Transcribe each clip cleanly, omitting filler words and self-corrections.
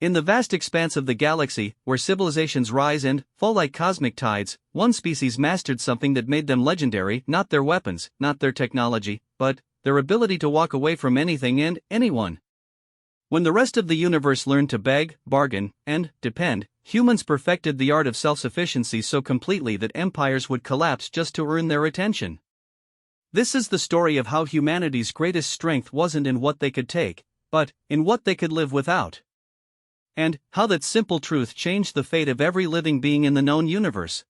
In the vast expanse of the galaxy, where civilizations rise and fall like cosmic tides, one species mastered something that made them legendary: not their weapons, not their technology, but their ability to walk away from anything and anyone. When the rest of the universe learned to beg, bargain, and depend, humans perfected the art of self-sufficiency so completely that empires would collapse just to earn their attention. This is the story of how humanity's greatest strength wasn't in what they could take, but in what they could live without. And how that simple truth changed the fate of every living being in the known universe.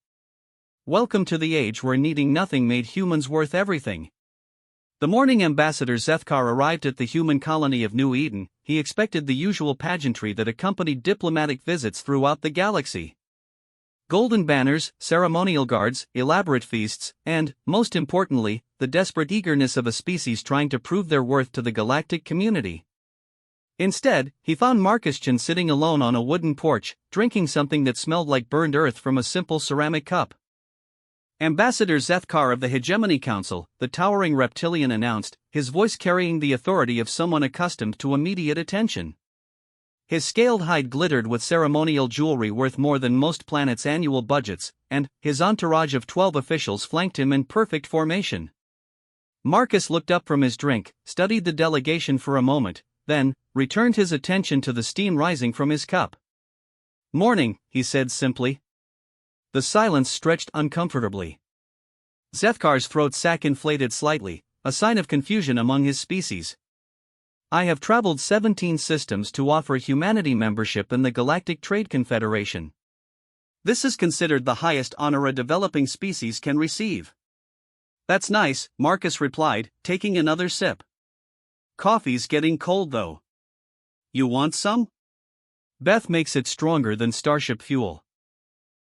Welcome to the age where needing nothing made humans worth everything. The morning Ambassador Zethkar arrived at the human colony of New Eden. He expected the usual pageantry that accompanied diplomatic visits throughout the galaxy. Golden banners, ceremonial guards, elaborate feasts, and, most importantly, the desperate eagerness of a species trying to prove their worth to the galactic community. Instead, he found Marcus sitting alone on a wooden porch, drinking something that smelled like burned earth from a simple ceramic cup. Ambassador Zethkar of the Hegemony Council, the towering reptilian announced, his voice carrying the authority of someone accustomed to immediate attention. His scaled hide glittered with ceremonial jewelry worth more than most planets' annual budgets, and his entourage of 12 officials flanked him in perfect formation. Marcus looked up from his drink, studied the delegation for a moment, then returned his attention to the steam rising from his cup. "Morning," he said simply. The silence stretched uncomfortably. Zethkar's throat sac inflated slightly, a sign of confusion among his species. "I have traveled 17 systems to offer humanity membership in the Galactic Trade Confederation. This is considered the highest honor a developing species can receive." "That's nice," Marcus replied, taking another sip. "Coffee's getting cold though. You want some?" "Beth makes it stronger than starship fuel."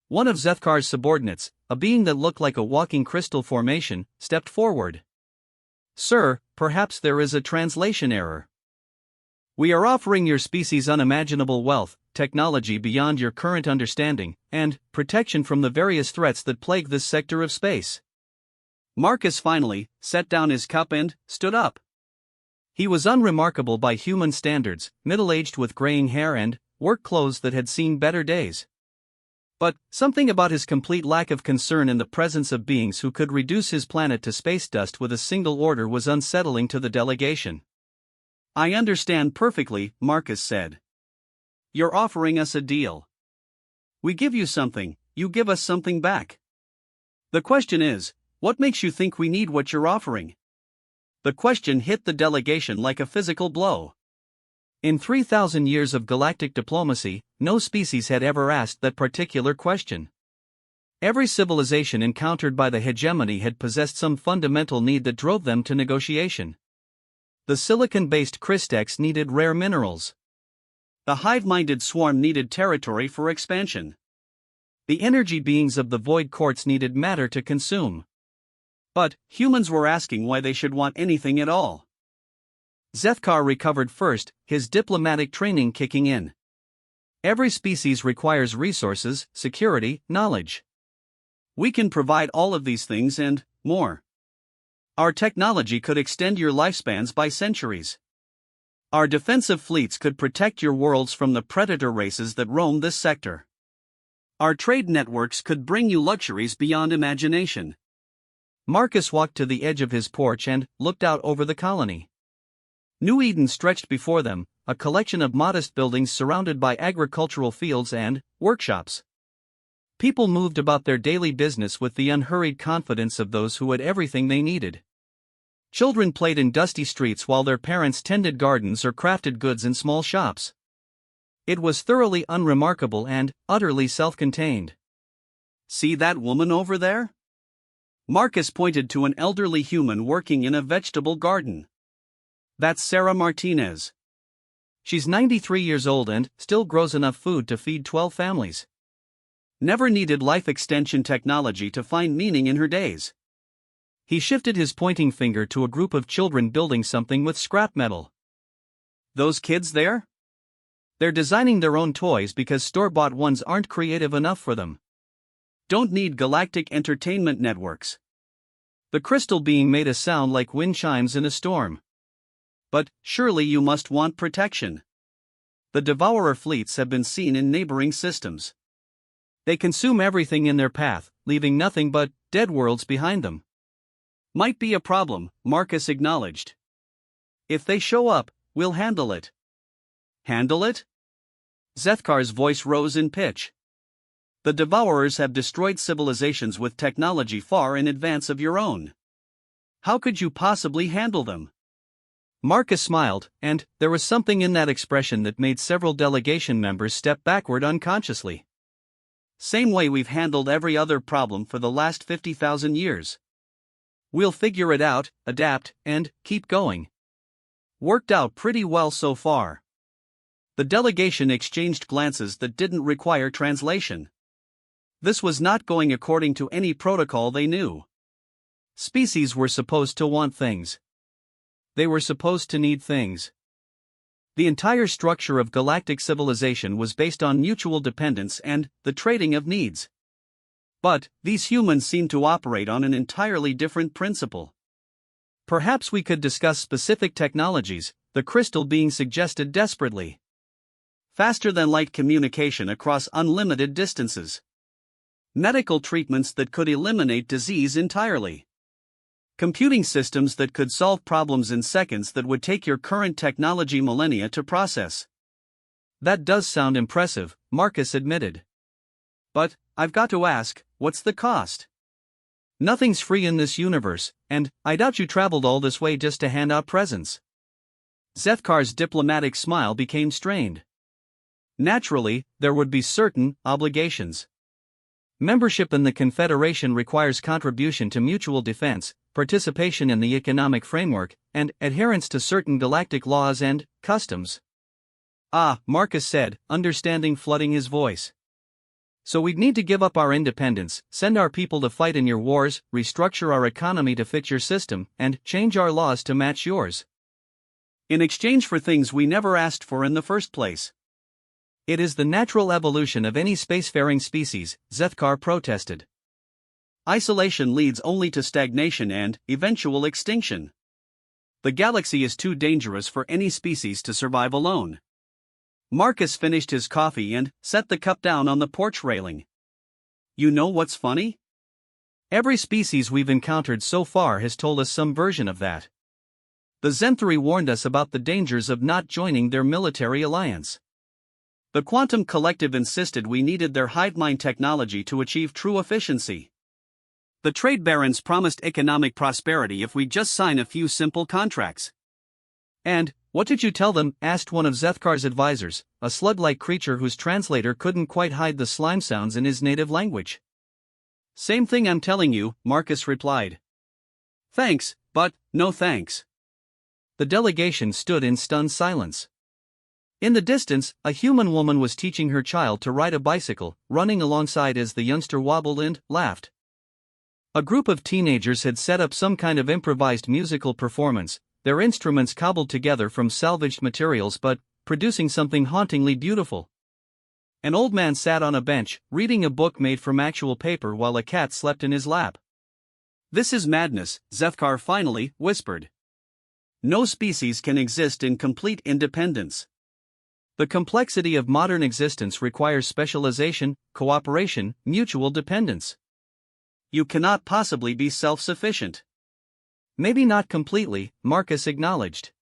One of Zethkar's subordinates, a being that looked like a walking crystal formation, stepped forward. "Sir, perhaps there is a translation error. We are offering your species unimaginable wealth, technology beyond your current understanding, and protection from the various threats that plague this sector of space." Marcus finally set down his cup and stood up. He was unremarkable by human standards, middle-aged with graying hair and work clothes that had seen better days. But something about his complete lack of concern in the presence of beings who could reduce his planet to space dust with a single order was unsettling to the delegation. "I understand perfectly," Marcus said. "You're offering us a deal. We give you something, you give us something back. The question is, what makes you think we need what you're offering?" The question hit the delegation like a physical blow. In 3,000 years of galactic diplomacy, no species had ever asked that particular question. Every civilization encountered by the hegemony had possessed some fundamental need that drove them to negotiation. The silicon-based Christex needed rare minerals. The hive-minded swarm needed territory for expansion. The energy beings of the void courts needed matter to consume. But humans were asking why they should want anything at all. Zethkar recovered first, his diplomatic training kicking in. Every species requires resources, security, knowledge. We can provide all of these things and more. Our technology could extend your lifespans by centuries. Our defensive fleets could protect your worlds from the predator races that roam this sector. Our trade networks could bring you luxuries beyond imagination. Marcus walked to the edge of his porch and looked out over the colony. New Eden stretched before them, a collection of modest buildings surrounded by agricultural fields and workshops. People moved about their daily business with the unhurried confidence of those who had everything they needed. Children played in dusty streets while their parents tended gardens or crafted goods in small shops. It was thoroughly unremarkable and utterly self-contained. "See that woman over there?" Marcus pointed to an elderly human working in a vegetable garden. "That's Sarah Martinez. She's 93 years old and still grows enough food to feed 12 families. Never needed life extension technology to find meaning in her days." He shifted his pointing finger to a group of children building something with scrap metal. "Those kids there? They're designing their own toys because store-bought ones aren't creative enough for them. Don't need galactic entertainment networks." The crystal being made a sound like wind chimes in a storm. "But surely you must want protection." The devourer fleets have been seen in neighboring systems. They consume everything in their path, leaving nothing but dead worlds behind them. Might be a problem, Marcus acknowledged. If they show up, we'll handle it. Handle it? Zethkar's voice rose in pitch. The devourers have destroyed civilizations with technology far in advance of your own. How could you possibly handle them? Marcus smiled, and there was something in that expression that made several delegation members step backward unconsciously. Same way we've handled every other problem for the last 50,000 years. We'll figure it out, adapt, and keep going. Worked out pretty well so far. The delegation exchanged glances that didn't require translation. This was not going according to any protocol they knew. Species were supposed to want things. They were supposed to need things. The entire structure of galactic civilization was based on mutual dependence and the trading of needs. But these humans seem to operate on an entirely different principle. Perhaps we could discuss specific technologies, the crystal being suggested desperately. Faster-than-light communication across unlimited distances. Medical treatments that could eliminate disease entirely. Computing systems that could solve problems in seconds that would take your current technology millennia to process. That does sound impressive, Marcus admitted. But, I've got to ask, what's the cost? Nothing's free in this universe, and I doubt you traveled all this way just to hand out presents. Zethkar's diplomatic smile became strained. Naturally, there would be certain obligations. Membership in the Confederation requires contribution to mutual defense, participation in the economic framework, and adherence to certain galactic laws and customs. Ah, Marcus said, understanding flooding his voice. So we'd need to give up our independence, send our people to fight in your wars, restructure our economy to fit your system, and change our laws to match yours. In exchange for things we never asked for in the first place. It is the natural evolution of any spacefaring species, Zethkar protested. Isolation leads only to stagnation and eventual extinction. The galaxy is too dangerous for any species to survive alone. Marcus finished his coffee and set the cup down on the porch railing. You know what's funny? Every species we've encountered so far has told us some version of that. The Zenthari warned us about the dangers of not joining their military alliance. The Quantum Collective insisted we needed their hive mind technology to achieve true efficiency. The trade barons promised economic prosperity if we just sign a few simple contracts. And, what did you tell them? Asked one of Zethkar's advisors, a slug-like creature whose translator couldn't quite hide the slime sounds in his native language. Same thing I'm telling you, Marcus replied. Thanks, but no thanks. The delegation stood in stunned silence. In the distance, a human woman was teaching her child to ride a bicycle, running alongside as the youngster wobbled and laughed. A group of teenagers had set up some kind of improvised musical performance, their instruments cobbled together from salvaged materials but producing something hauntingly beautiful. An old man sat on a bench, reading a book made from actual paper while a cat slept in his lap. This is madness, Zethkar finally whispered. No species can exist in complete independence. The complexity of modern existence requires specialization, cooperation, mutual dependence. You cannot possibly be self-sufficient. Maybe not completely, Marcus acknowledged.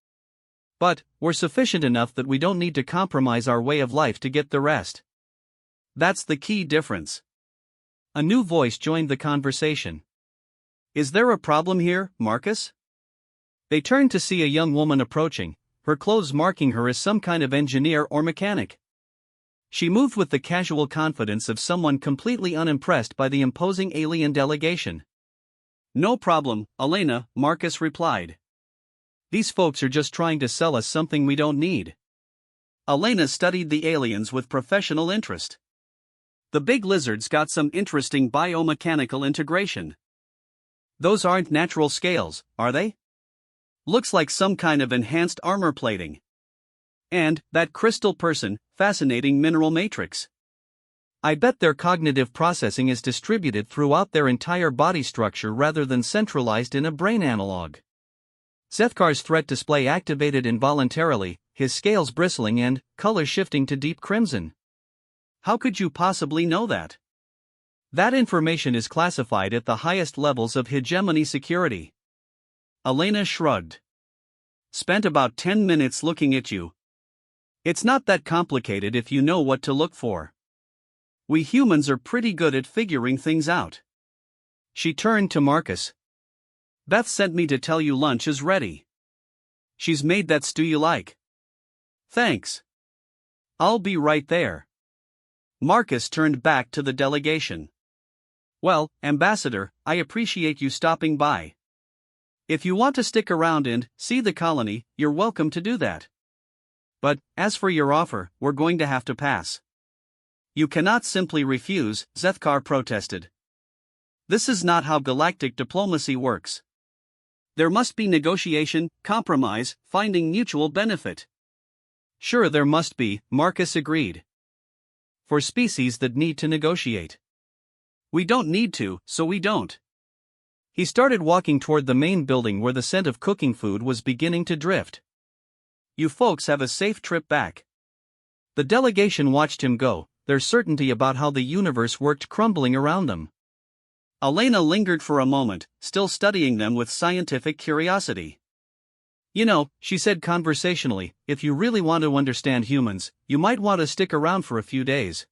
But, we're sufficient enough that we don't need to compromise our way of life to get the rest. That's the key difference. A new voice joined the conversation. Is there a problem here, Marcus? They turned to see a young woman approaching, her clothes marking her as some kind of engineer or mechanic. She moved with the casual confidence of someone completely unimpressed by the imposing alien delegation. No problem, Elena, Marcus replied. These folks are just trying to sell us something we don't need. Elena studied the aliens with professional interest. The big lizard's got some interesting biomechanical integration. Those aren't natural scales, are they? Looks like some kind of enhanced armor plating. And, that crystal person, fascinating mineral matrix. I bet their cognitive processing is distributed throughout their entire body structure rather than centralized in a brain analog. Zethkar's threat display activated involuntarily, his scales bristling and color shifting to deep crimson. How could you possibly know that? That information is classified at the highest levels of hegemony security. Elena shrugged. Spent about 10 minutes looking at you. It's not that complicated if you know what to look for. We humans are pretty good at figuring things out. She turned to Marcus. Beth sent me to tell you lunch is ready. She's made that stew you like. Thanks. I'll be right there. Marcus turned back to the delegation. Well, Ambassador, I appreciate you stopping by. If you want to stick around and see the colony, you're welcome to do that. But, as for your offer, we're going to have to pass. You cannot simply refuse, Zethkar protested. This is not how galactic diplomacy works. There must be negotiation, compromise, finding mutual benefit. Sure, there must be, Marcus agreed. For species that need to negotiate. We don't need to, so we don't. He started walking toward the main building where the scent of cooking food was beginning to drift. You folks have a safe trip back. The delegation watched him go, their certainty about how the universe worked crumbling around them. Elena lingered for a moment, still studying them with scientific curiosity. You know, she said conversationally, if you really want to understand humans, you might want to stick around for a few days.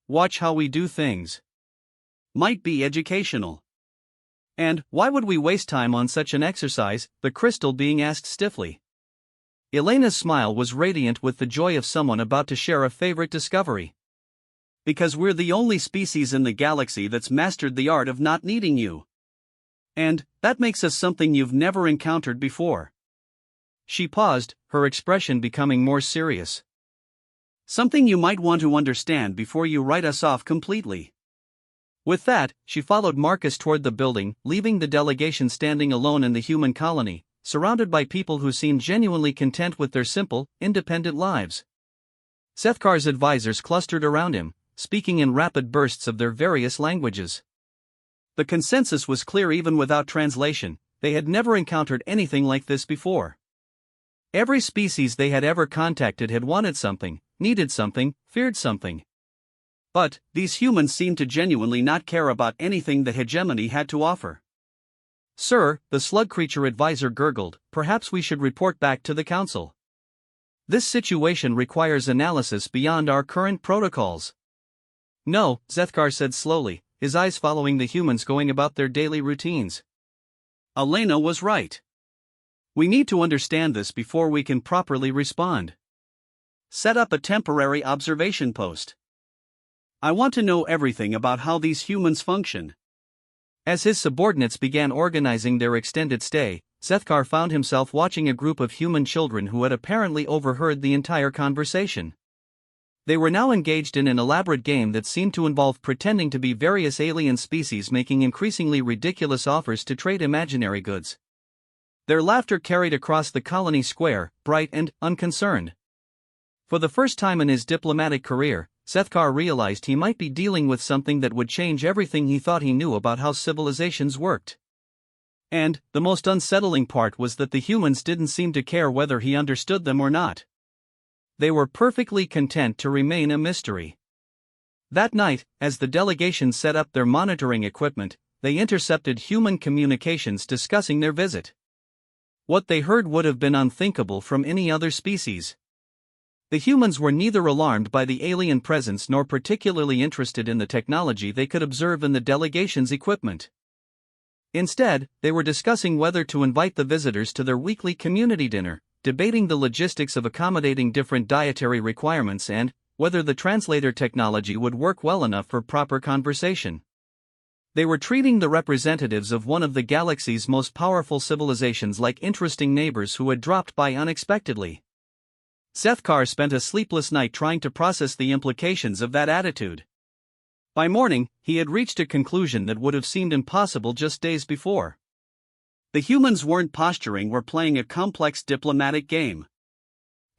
Watch how we do things. Might be educational. And, why would we waste time on such an exercise, the crystal being asked stiffly. Elena's smile was radiant with the joy of someone about to share a favorite discovery. Because we're the only species in the galaxy that's mastered the art of not needing you. And, that makes us something you've never encountered before. She paused, her expression becoming more serious. Something you might want to understand before you write us off completely. With that, she followed Marcus toward the building, leaving the delegation standing alone in the human colony, surrounded by people who seemed genuinely content with their simple, independent lives. Zethkar's advisors clustered around him, speaking in rapid bursts of their various languages. The consensus was clear even without translation, they had never encountered anything like this before. Every species they had ever contacted had wanted something, needed something, feared something. But, these humans seemed to genuinely not care about anything the hegemony had to offer. Sir, the slug creature advisor gurgled, perhaps we should report back to the council. This situation requires analysis beyond our current protocols. No, Zethkar said slowly, his eyes following the humans going about their daily routines. Elena was right. We need to understand this before we can properly respond. Set up a temporary observation post. I want to know everything about how these humans function. As his subordinates began organizing their extended stay, Zethkar found himself watching a group of human children who had apparently overheard the entire conversation. They were now engaged in an elaborate game that seemed to involve pretending to be various alien species making increasingly ridiculous offers to trade imaginary goods. Their laughter carried across the colony square, bright and unconcerned. For the first time in his diplomatic career, Zethkar realized he might be dealing with something that would change everything he thought he knew about how civilizations worked. And, the most unsettling part was that the humans didn't seem to care whether he understood them or not. They were perfectly content to remain a mystery. That night, as the delegation set up their monitoring equipment, they intercepted human communications discussing their visit. What they heard would have been unthinkable from any other species. The humans were neither alarmed by the alien presence nor particularly interested in the technology they could observe in the delegation's equipment. Instead, they were discussing whether to invite the visitors to their weekly community dinner, debating the logistics of accommodating different dietary requirements and whether the translator technology would work well enough for proper conversation. They were treating the representatives of one of the galaxy's most powerful civilizations like interesting neighbors who had dropped by unexpectedly. Zethkar spent a sleepless night trying to process the implications of that attitude. By morning, he had reached a conclusion that would have seemed impossible just days before. The humans weren't posturing or playing a complex diplomatic game.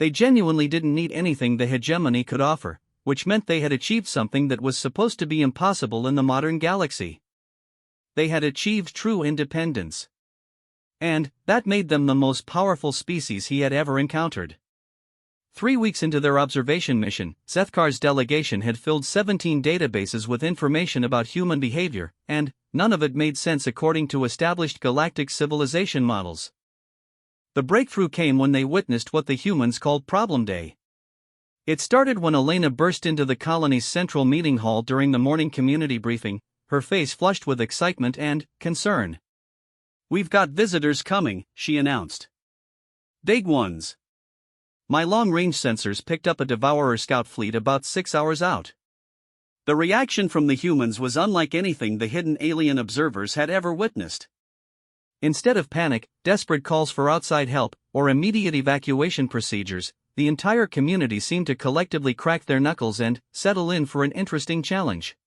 They genuinely didn't need anything the hegemony could offer, which meant they had achieved something that was supposed to be impossible in the modern galaxy. They had achieved true independence. And that made them the most powerful species he had ever encountered. 3 weeks into their observation mission, Zethkar's delegation had filled 17 databases with information about human behavior, and none of it made sense according to established galactic civilization models. The breakthrough came when they witnessed what the humans called Problem Day. It started when Elena burst into the colony's central meeting hall during the morning community briefing, her face flushed with excitement and concern. "We've got visitors coming," she announced. "Big ones. My long-range sensors picked up a Devourer scout fleet about 6 hours out." The reaction from the humans was unlike anything the hidden alien observers had ever witnessed. Instead of panic, desperate calls for outside help, or immediate evacuation procedures, the entire community seemed to collectively crack their knuckles and settle in for an interesting challenge.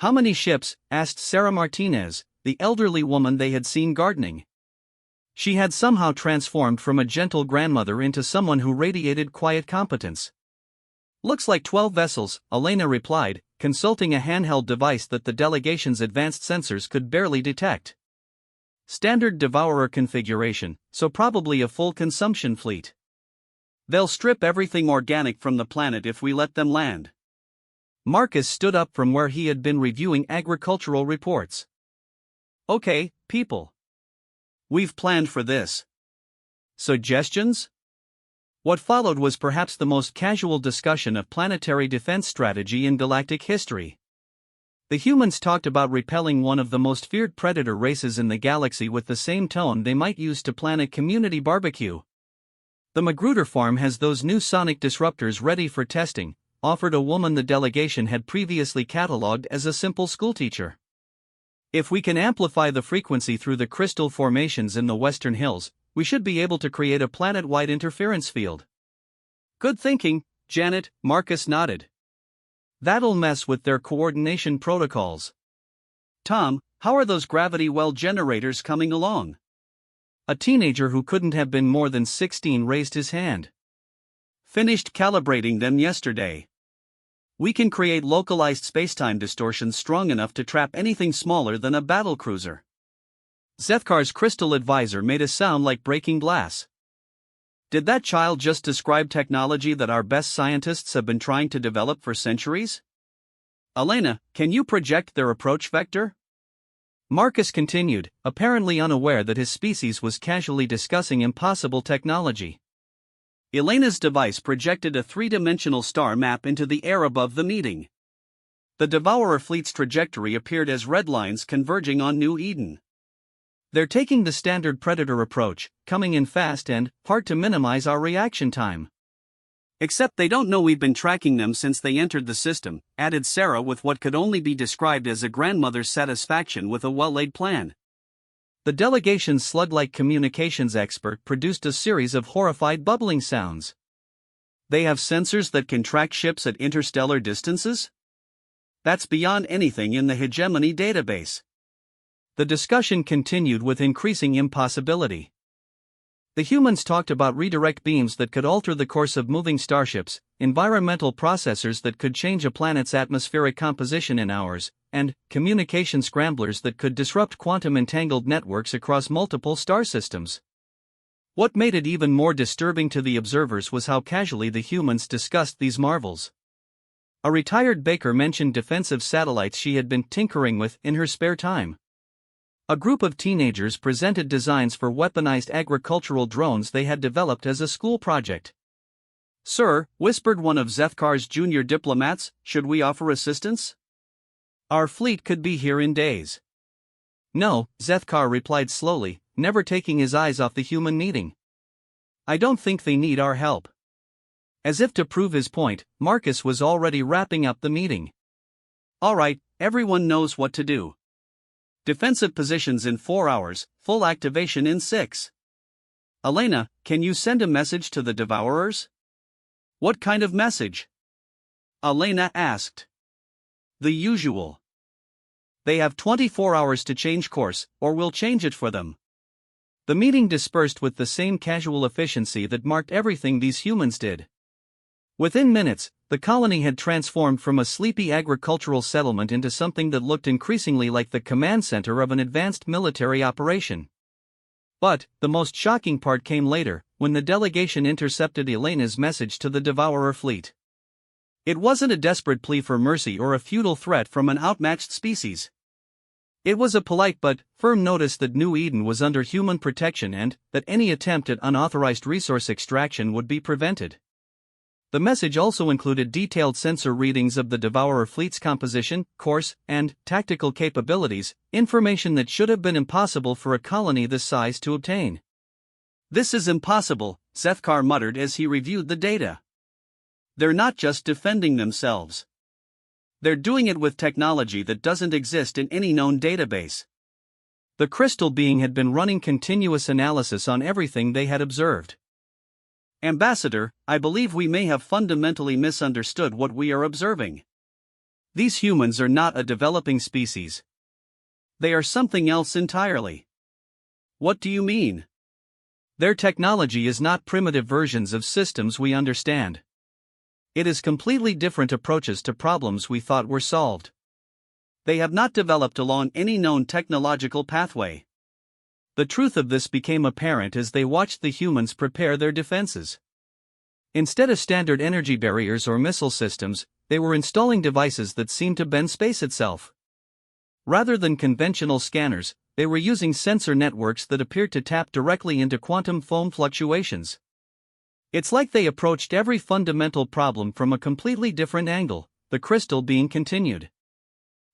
"How many ships?" asked Sarah Martinez, the elderly woman they had seen gardening. She had somehow transformed from a gentle grandmother into someone who radiated quiet competence. "Looks like 12 vessels," Elena replied, consulting a handheld device that the delegation's advanced sensors could barely detect. "Standard Devourer configuration, so probably a full consumption fleet. They'll strip everything organic from the planet if we let them land." Marcus stood up from where he had been reviewing agricultural reports. "Okay, people. We've planned for this. Suggestions?" What followed was perhaps the most casual discussion of planetary defense strategy in galactic history. The humans talked about repelling one of the most feared predator races in the galaxy with the same tone they might use to plan a community barbecue. "The Magruder farm has those new sonic disruptors ready for testing," offered a woman the delegation had previously catalogued as a simple schoolteacher. "If we can amplify the frequency through the crystal formations in the western hills, we should be able to create a planet-wide interference field." "Good thinking, Janet," Marcus nodded. "That'll mess with their coordination protocols." "Tom, how are those gravity well generators coming along?" A teenager who couldn't have been more than 16 raised his hand. "Finished calibrating them yesterday. We can create localized spacetime distortions strong enough to trap anything smaller than a battlecruiser." Zethkar's crystal advisor made a sound like breaking glass. "Did that child just describe technology that our best scientists have been trying to develop for centuries?" "Elena, can you project their approach vector?" Marcus continued, apparently unaware that his species was casually discussing impossible technology. Elena's device projected a three-dimensional star map into the air above the meeting. The Devourer fleet's trajectory appeared as red lines converging on New Eden. "They're taking the standard Predator approach, coming in fast and hard to minimize our reaction time." "Except they don't know we've been tracking them since they entered the system," added Sarah with what could only be described as a grandmother's satisfaction with a well-laid plan. The delegation's slug-like communications expert produced a series of horrified bubbling sounds. "They have sensors that can track ships at interstellar distances? That's beyond anything in the hegemony database." The discussion continued with increasing impossibility. The humans talked about redirect beams that could alter the course of moving starships, environmental processors that could change a planet's atmospheric composition in hours, and communication scramblers that could disrupt quantum-entangled networks across multiple star systems. What made it even more disturbing to the observers was how casually the humans discussed these marvels. A retired baker mentioned defensive satellites she had been tinkering with in her spare time. A group of teenagers presented designs for weaponized agricultural drones they had developed as a school project. "Sir," whispered one of Zethkar's junior diplomats, "should we offer assistance? Our fleet could be here in days." "No," Zethkar replied slowly, never taking his eyes off the human meeting. "I don't think they need our help." As if to prove his point, Marcus was already wrapping up the meeting. "All right, everyone knows what to do. Defensive positions in 4 hours, full activation in 6. Elena, can you send a message to the Devourers?" "What kind of message?" Elena asked. "The usual. They have 24 hours to change course, or we'll change it for them." The meeting dispersed with the same casual efficiency that marked everything these humans did. Within minutes, the colony had transformed from a sleepy agricultural settlement into something that looked increasingly like the command center of an advanced military operation. But the most shocking part came later, when the delegation intercepted Elena's message to the Devourer fleet. It wasn't a desperate plea for mercy or a futile threat from an outmatched species. It was a polite but firm notice that New Eden was under human protection and that any attempt at unauthorized resource extraction would be prevented. The message also included detailed sensor readings of the Devourer fleet's composition, course, and tactical capabilities, information that should have been impossible for a colony this size to obtain. "This is impossible," Sethkar muttered as he reviewed the data. "They're not just defending themselves. They're doing it with technology that doesn't exist in any known database." The crystal being had been running continuous analysis on everything they had observed. "Ambassador, I believe we may have fundamentally misunderstood what we are observing. These humans are not a developing species. They are something else entirely." "What do you mean?" "Their technology is not primitive versions of systems we understand. It is completely different approaches to problems we thought were solved. They have not developed along any known technological pathway." The truth of this became apparent as they watched the humans prepare their defenses. Instead of standard energy barriers or missile systems, they were installing devices that seemed to bend space itself. Rather than conventional scanners, they were using sensor networks that appeared to tap directly into quantum foam fluctuations. "It's like they approached every fundamental problem from a completely different angle," the crystal being continued.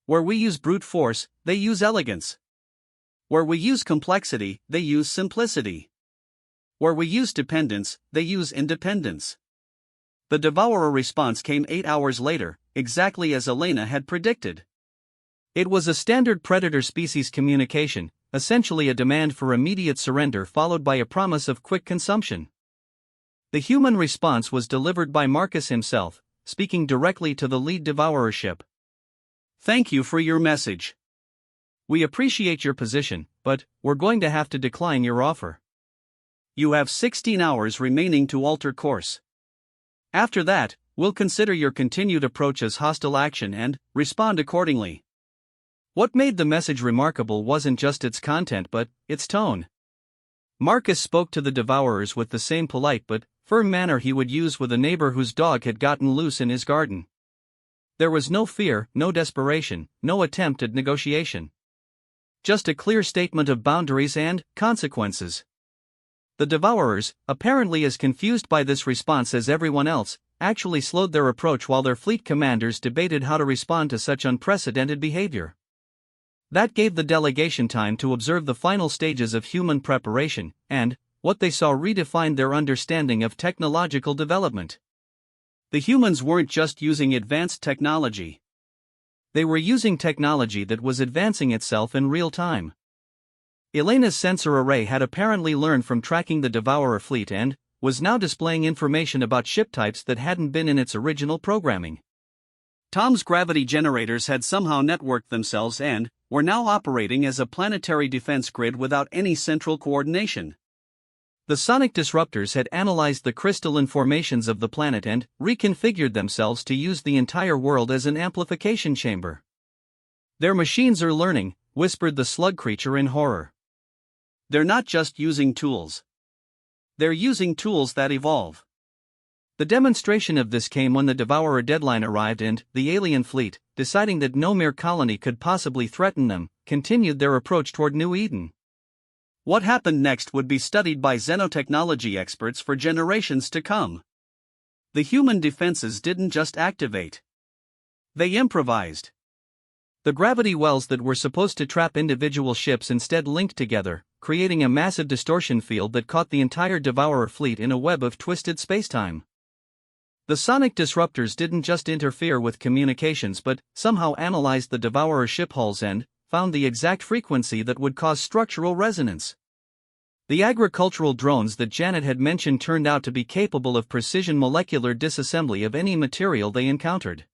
"Where we use brute force, they use elegance. Where we use complexity, they use simplicity. Where we use dependence, they use independence." The Devourer response came 8 hours later, exactly as Elena had predicted. It was a standard predator-species communication, essentially a demand for immediate surrender followed by a promise of quick consumption. The human response was delivered by Marcus himself, speaking directly to the lead Devourer ship. "Thank you for your message. We appreciate your position, but we're going to have to decline your offer. You have 16 hours remaining to alter course. After that, we'll consider your continued approach as hostile action and respond accordingly." What made the message remarkable wasn't just its content but its tone. Marcus spoke to the Devourers with the same polite but firm manner he would use with a neighbor whose dog had gotten loose in his garden. There was no fear, no desperation, no attempt at negotiation. Just a clear statement of boundaries and consequences. The Devourers, apparently as confused by this response as everyone else, actually slowed their approach while their fleet commanders debated how to respond to such unprecedented behavior. That gave the delegation time to observe the final stages of human preparation, and what they saw redefined their understanding of technological development. The humans weren't just using advanced technology. They were using technology that was advancing itself in real time. Elena's sensor array had apparently learned from tracking the Devourer fleet and was now displaying information about ship types that hadn't been in its original programming. Tom's gravity generators had somehow networked themselves and were now operating as a planetary defense grid without any central coordination. The sonic disruptors had analyzed the crystalline formations of the planet and reconfigured themselves to use the entire world as an amplification chamber. "Their machines are learning," whispered the slug creature in horror. "They're not just using tools. They're using tools that evolve." The demonstration of this came when the Devourer deadline arrived and the alien fleet, deciding that no mere colony could possibly threaten them, continued their approach toward New Eden. What happened next would be studied by xenotechnology experts for generations to come. The human defenses didn't just activate. They improvised. The gravity wells that were supposed to trap individual ships instead linked together, creating a massive distortion field that caught the entire Devourer fleet in a web of twisted spacetime. The sonic disruptors didn't just interfere with communications but somehow analyzed the Devourer ship hulls and found the exact frequency that would cause structural resonance. The agricultural drones that Janet had mentioned turned out to be capable of precision molecular disassembly of any material they encountered.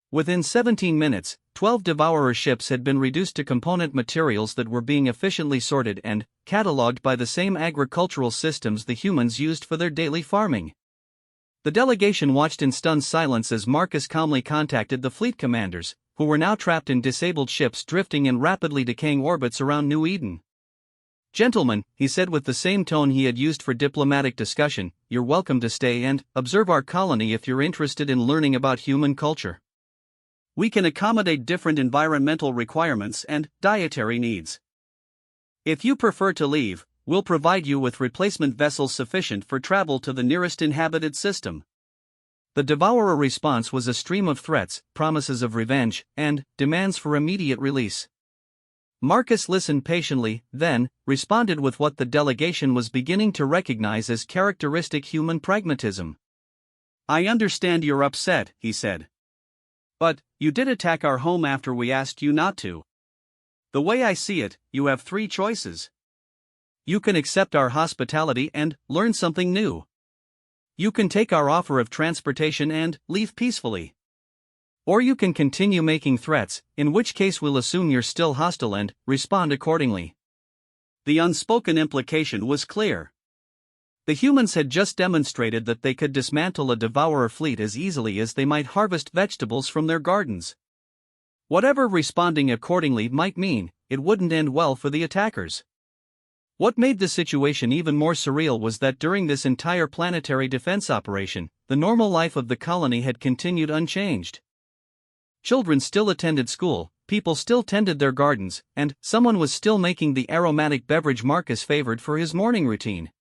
Within 17 minutes, 12 Devourer ships had been reduced to component materials that were being efficiently sorted and catalogued by the same agricultural systems the humans used for their daily farming. The delegation watched in stunned silence as Marcus calmly contacted the fleet commanders, who were now trapped in disabled ships drifting in rapidly decaying orbits around New Eden. "Gentlemen," he said with the same tone he had used for diplomatic discussion, "you're welcome to stay and observe our colony if you're interested in learning about human culture. We can accommodate different environmental requirements and dietary needs. If you prefer to leave, we'll provide you with replacement vessels sufficient for travel to the nearest inhabited system." The devourer response was a stream of threats, promises of revenge, and demands for immediate release. Marcus listened patiently, then responded with what the delegation was beginning to recognize as characteristic human pragmatism. "I understand you're upset," he said. "But you did attack our home after we asked you not to. The way I see it, you have three choices. You can accept our hospitality and learn something new. You can take our offer of transportation and leave peacefully. Or you can continue making threats, in which case we'll assume you're still hostile and respond accordingly." The unspoken implication was clear. The humans had just demonstrated that they could dismantle a devourer fleet as easily as they might harvest vegetables from their gardens. Whatever responding accordingly might mean, it wouldn't end well for the attackers. What made the situation even more surreal was that during this entire planetary defense operation, the normal life of the colony had continued unchanged. Children still attended school, people still tended their gardens, and someone was still making the aromatic beverage Marcus favored for his morning routine.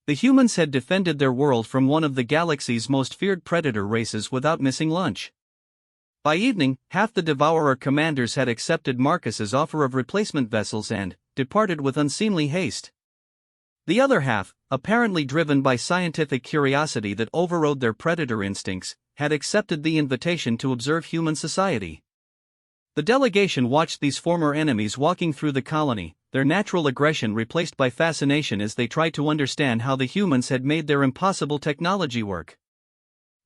The humans had defended their world from one of the galaxy's most feared predator races without missing lunch. By evening, half the devourer commanders had accepted Marcus's offer of replacement vessels and departed with unseemly haste. The other half, apparently driven by scientific curiosity that overrode their predator instincts, had accepted the invitation to observe human society. The delegation watched these former enemies walking through the colony, their natural aggression replaced by fascination as they tried to understand how the humans had made their impossible technology work.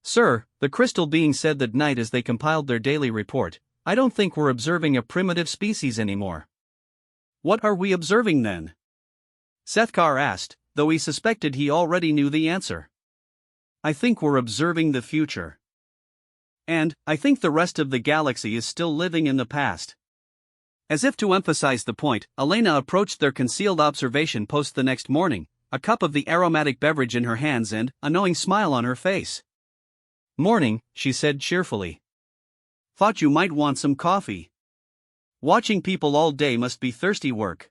"Sir," the crystal being said that night as they compiled their daily report, "I don't think we're observing a primitive species anymore." "What are we observing then?" Sethkar asked, though he suspected he already knew the answer. "I think we're observing the future. And I think the rest of the galaxy is still living in the past." As if to emphasize the point, Elena approached their concealed observation post the next morning, a cup of the aromatic beverage in her hands and a knowing smile on her face. "Morning," she said cheerfully. "Thought you might want some coffee. Watching people all day must be thirsty work."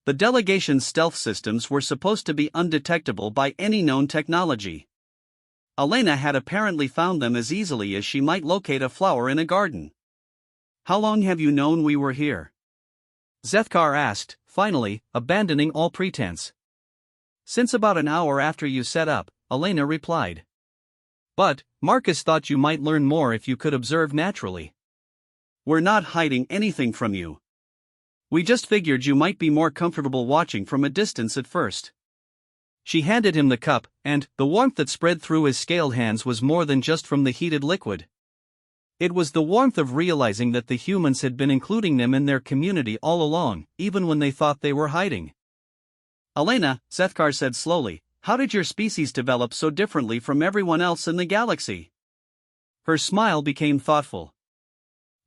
The delegation's stealth systems were supposed to be undetectable by any known technology. Elena had apparently found them as easily as she might locate a flower in a garden. "How long have you known we were here?" Sethkar asked, finally, abandoning all pretense. "Since about an hour after you set up," Elena replied. "But Marcus thought you might learn more if you could observe naturally." "We're not hiding anything from you. We just figured you might be more comfortable watching from a distance at first." She handed him the cup, and the warmth that spread through his scaled hands was more than just from the heated liquid. It was the warmth of realizing that the humans had been including them in their community all along, even when they thought they were hiding. "Elena," Sethkar said slowly, "how did your species develop so differently from everyone else in the galaxy?" Her smile became thoughtful.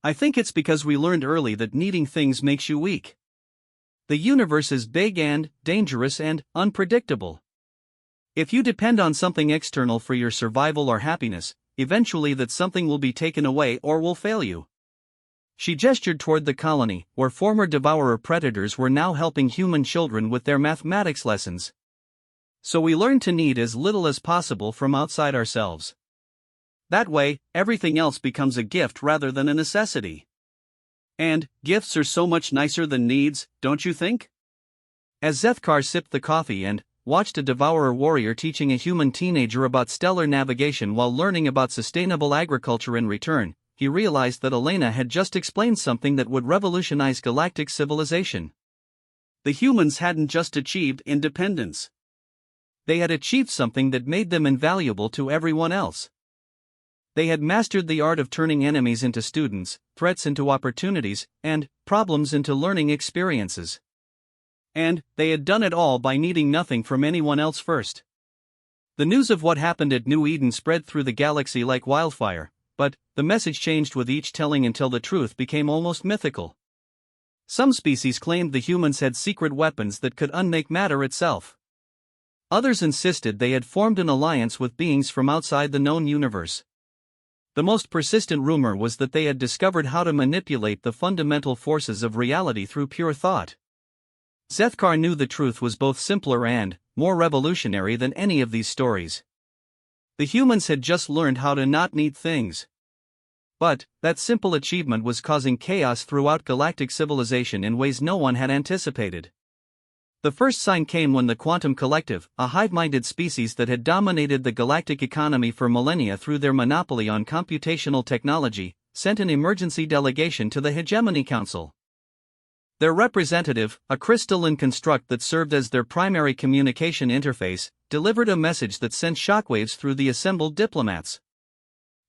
"I think it's because we learned early that needing things makes you weak. The universe is big and dangerous and unpredictable. If you depend on something external for your survival or happiness, eventually that something will be taken away or will fail you." She gestured toward the colony, where former devourer predators were now helping human children with their mathematics lessons. "So we learn to need as little as possible from outside ourselves. That way, everything else becomes a gift rather than a necessity. And gifts are so much nicer than needs, don't you think?" As Sethkar sipped the coffee and watched a devourer warrior teaching a human teenager about stellar navigation while learning about sustainable agriculture in return, he realized that Elena had just explained something that would revolutionize galactic civilization. The humans hadn't just achieved independence. They had achieved something that made them invaluable to everyone else. They had mastered the art of turning enemies into students, threats into opportunities, and problems into learning experiences. And they had done it all by needing nothing from anyone else first. The news of what happened at New Eden spread through the galaxy like wildfire, but the message changed with each telling until the truth became almost mythical. Some species claimed the humans had secret weapons that could unmake matter itself. Others insisted they had formed an alliance with beings from outside the known universe. The most persistent rumor was that they had discovered how to manipulate the fundamental forces of reality through pure thought. Zethkar knew the truth was both simpler and more revolutionary than any of these stories. The humans had just learned how to not need things. But that simple achievement was causing chaos throughout galactic civilization in ways no one had anticipated. The first sign came when the Quantum Collective, a hive-minded species that had dominated the galactic economy for millennia through their monopoly on computational technology, sent an emergency delegation to the Hegemony Council. Their representative, a crystalline construct that served as their primary communication interface, delivered a message that sent shockwaves through the assembled diplomats.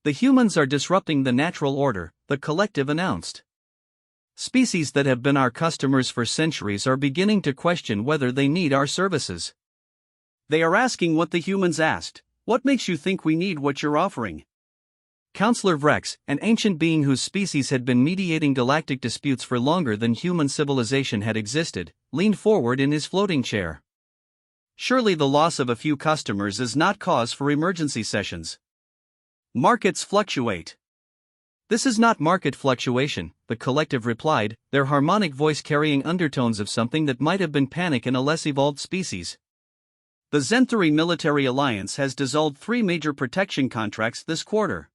"The humans are disrupting the natural order," the collective announced. "Species that have been our customers for centuries are beginning to question whether they need our services. They are asking what the humans asked: what makes you think we need what you're offering?" Counselor Vrex, an ancient being whose species had been mediating galactic disputes for longer than human civilization had existed, leaned forward in his floating chair. "Surely the loss of a few customers is not cause for emergency sessions. Markets fluctuate." "This is not market fluctuation," the collective replied, their harmonic voice carrying undertones of something that might have been panic in a less evolved species. "The Zenthari military alliance has dissolved 3 major protection contracts this quarter.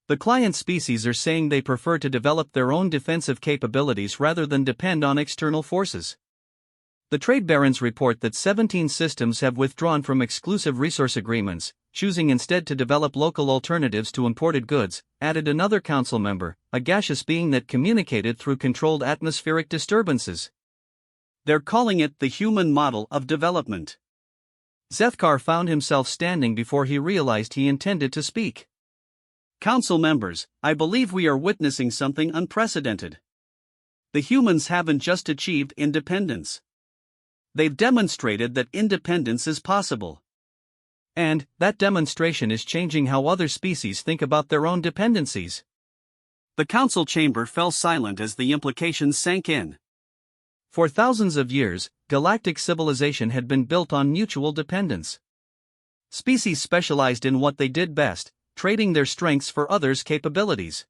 The client species are saying they prefer to develop their own defensive capabilities rather than depend on external forces. The trade barons report that 17 systems have withdrawn from exclusive resource agreements, choosing instead to develop local alternatives to imported goods," added another council member, a gaseous being that communicated through controlled atmospheric disturbances. "They're calling it the human model of development." Zethkar found himself standing before he realized he intended to speak. "Council members, I believe we are witnessing something unprecedented. The humans haven't just achieved independence. They've demonstrated that independence is possible. And that demonstration is changing how other species think about their own dependencies." The council chamber fell silent as the implications sank in. For thousands of years, galactic civilization had been built on mutual dependence. Species specialized in what they did best, trading their strengths for others' capabilities.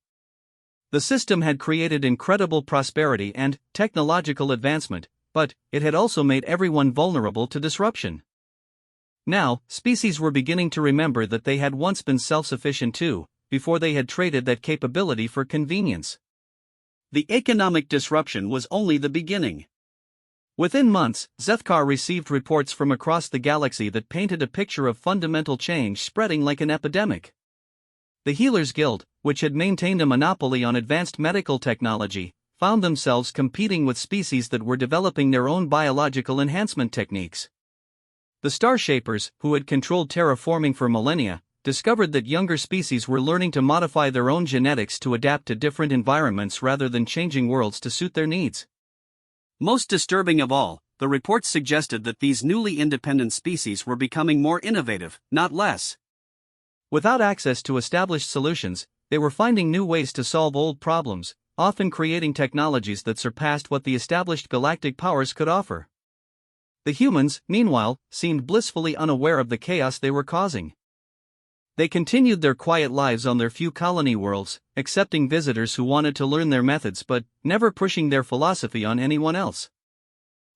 The system had created incredible prosperity and technological advancement, but it had also made everyone vulnerable to disruption. Now, species were beginning to remember that they had once been self-sufficient too, before they had traded that capability for convenience. The economic disruption was only the beginning. Within months, Zethkar received reports from across the galaxy that painted a picture of fundamental change spreading like an epidemic. The Healers Guild, which had maintained a monopoly on advanced medical technology, found themselves competing with species that were developing their own biological enhancement techniques. The Starshapers, who had controlled terraforming for millennia, discovered that younger species were learning to modify their own genetics to adapt to different environments rather than changing worlds to suit their needs. Most disturbing of all, the reports suggested that these newly independent species were becoming more innovative, not less. Without access to established solutions, they were finding new ways to solve old problems, often creating technologies that surpassed what the established galactic powers could offer. The humans, meanwhile, seemed blissfully unaware of the chaos they were causing. They continued their quiet lives on their few colony worlds, accepting visitors who wanted to learn their methods but never pushing their philosophy on anyone else.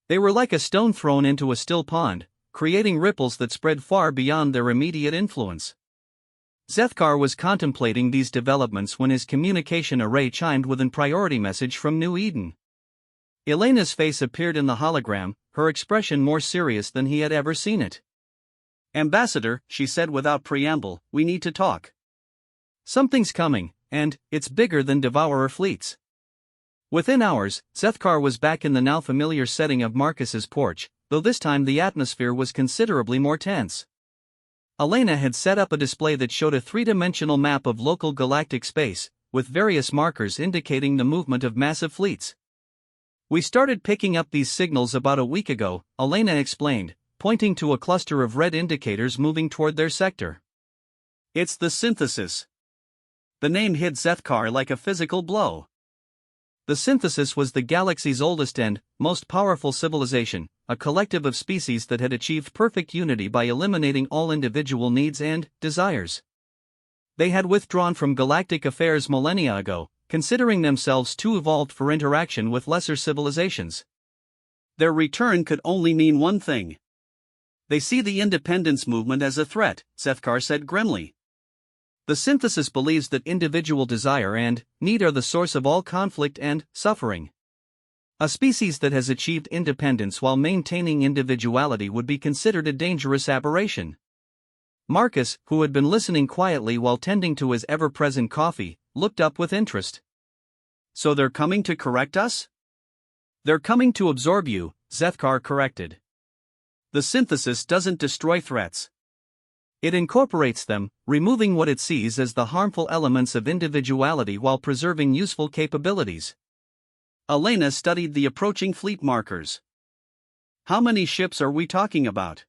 They were like a stone thrown into a still pond, creating ripples that spread far beyond their immediate influence. Zethkar was contemplating these developments when his communication array chimed with a priority message from New Eden. Elena's face appeared in the hologram, her expression more serious than he had ever seen it. "Ambassador," she said without preamble, "we need to talk. Something's coming, and it's bigger than Devourer fleets." Within hours, Zethkar was back in the now familiar setting of Marcus's porch, though this time the atmosphere was considerably more tense. Elena had set up a display that showed a three-dimensional map of local galactic space, with various markers indicating the movement of massive fleets. "We started picking up these signals about a week ago," Elena explained, pointing to a cluster of red indicators moving toward their sector. "It's the synthesis." The name hit Zethkar like a physical blow. The synthesis was the galaxy's oldest and most powerful civilization, a collective of species that had achieved perfect unity by eliminating all individual needs and desires. They had withdrawn from galactic affairs millennia ago, considering themselves too evolved for interaction with lesser civilizations. Their return could only mean one thing. They see the independence movement as a threat, Esycho said grimly. The synthesis believes that individual desire and need are the source of all conflict and suffering. A species that has achieved independence while maintaining individuality would be considered a dangerous aberration. Marcus, who had been listening quietly while tending to his ever-present coffee, looked up with interest. So they're coming to correct us? They're coming to absorb you, Esycho corrected. The synthesis doesn't destroy threats. It incorporates them, removing what it sees as the harmful elements of individuality while preserving useful capabilities. Elena studied the approaching fleet markers. How many ships are we talking about?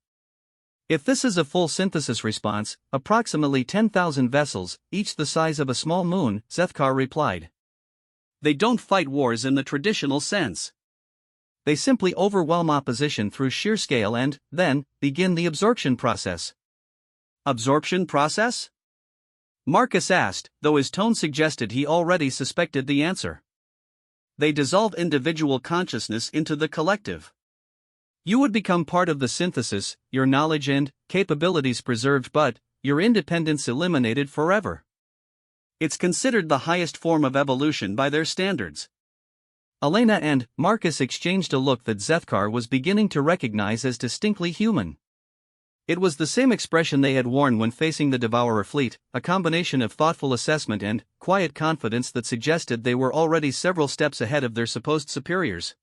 If this is a full synthesis response, approximately 10,000 vessels, each the size of a small moon, Esycho replied. They don't fight wars in the traditional sense. They simply overwhelm opposition through sheer scale and, then, begin the absorption process. Absorption process? Marcus asked, though his tone suggested he already suspected the answer. They dissolve individual consciousness into the collective. You would become part of the synthesis, your knowledge and capabilities preserved, but your independence eliminated forever. It's considered the highest form of evolution by their standards. Elena and Marcus exchanged a look that Esycho was beginning to recognize as distinctly human. It was the same expression they had worn when facing the Devourer fleet, a combination of thoughtful assessment and quiet confidence that suggested they were already several steps ahead of their supposed superiors.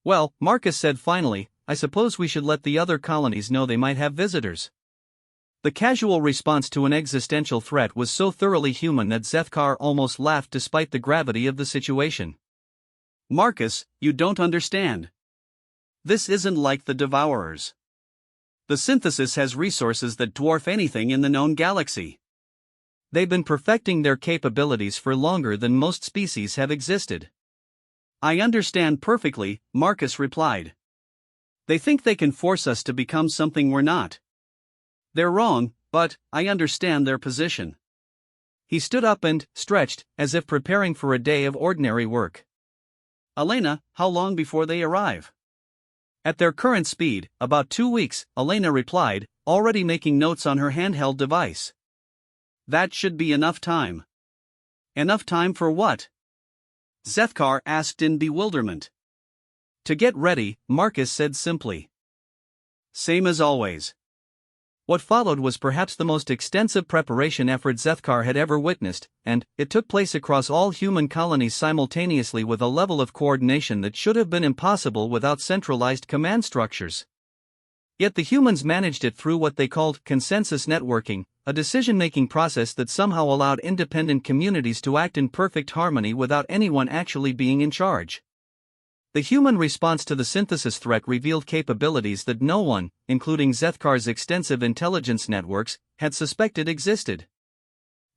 Well, Marcus said finally, I suppose we should let the other colonies know they might have visitors. The casual response to an existential threat was so thoroughly human that Esycho almost laughed despite the gravity of the situation. Marcus, you don't understand. This isn't like the Devourers. The synthesis has resources that dwarf anything in the known galaxy. They've been perfecting their capabilities for longer than most species have existed. I understand perfectly, Marcus replied. They think they can force us to become something we're not. They're wrong, but I understand their position. He stood up and stretched, as if preparing for a day of ordinary work. Elena, how long before they arrive? At their current speed, about 2 weeks, Elena replied, already making notes on her handheld device. That should be enough time. Enough time for what? Esycho asked in bewilderment. To get ready, Marcus said simply. Same as always. What followed was perhaps the most extensive preparation effort Esycho had ever witnessed, and it took place across all human colonies simultaneously with a level of coordination that should have been impossible without centralized command structures. Yet the humans managed it through what they called consensus networking, a decision-making process that somehow allowed independent communities to act in perfect harmony without anyone actually being in charge. The human response to the synthesis threat revealed capabilities that no one, including Esycho's extensive intelligence networks, had suspected existed.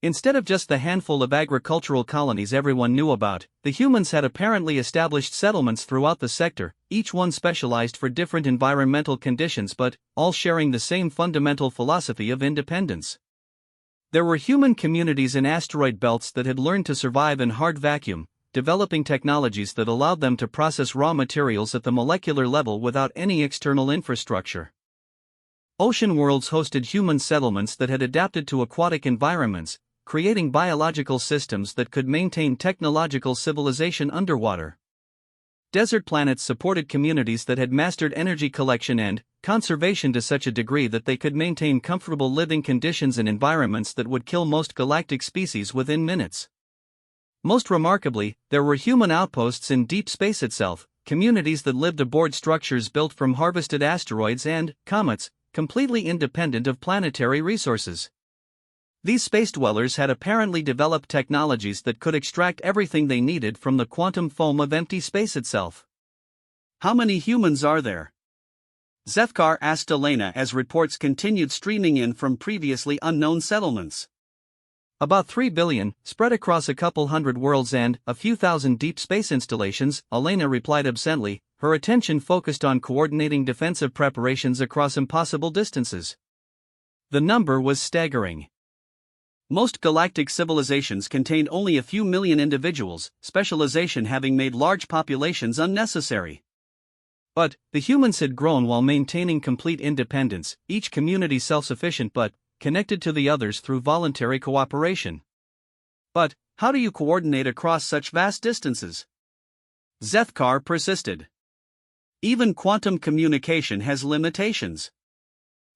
Instead of just the handful of agricultural colonies everyone knew about, the humans had apparently established settlements throughout the sector, each one specialized for different environmental conditions but all sharing the same fundamental philosophy of independence. There were human communities in asteroid belts that had learned to survive in hard vacuum, developing technologies that allowed them to process raw materials at the molecular level without any external infrastructure. Ocean worlds hosted human settlements that had adapted to aquatic environments, creating biological systems that could maintain technological civilization underwater. Desert planets supported communities that had mastered energy collection and conservation to such a degree that they could maintain comfortable living conditions in environments that would kill most galactic species within minutes. Most remarkably, there were human outposts in deep space itself, communities that lived aboard structures built from harvested asteroids and comets, completely independent of planetary resources. These space dwellers had apparently developed technologies that could extract everything they needed from the quantum foam of empty space itself. How many humans are there? Esycho asked Elena as reports continued streaming in from previously unknown settlements. About 3 billion, spread across a couple hundred worlds and a few thousand deep space installations, Elena replied absently, her attention focused on coordinating defensive preparations across impossible distances. The number was staggering. Most galactic civilizations contained only a few million individuals, specialization having made large populations unnecessary. But the humans had grown while maintaining complete independence, each community self-sufficient but connected to the others through voluntary cooperation. But how do you coordinate across such vast distances? Zethkar persisted. Even quantum communication has limitations.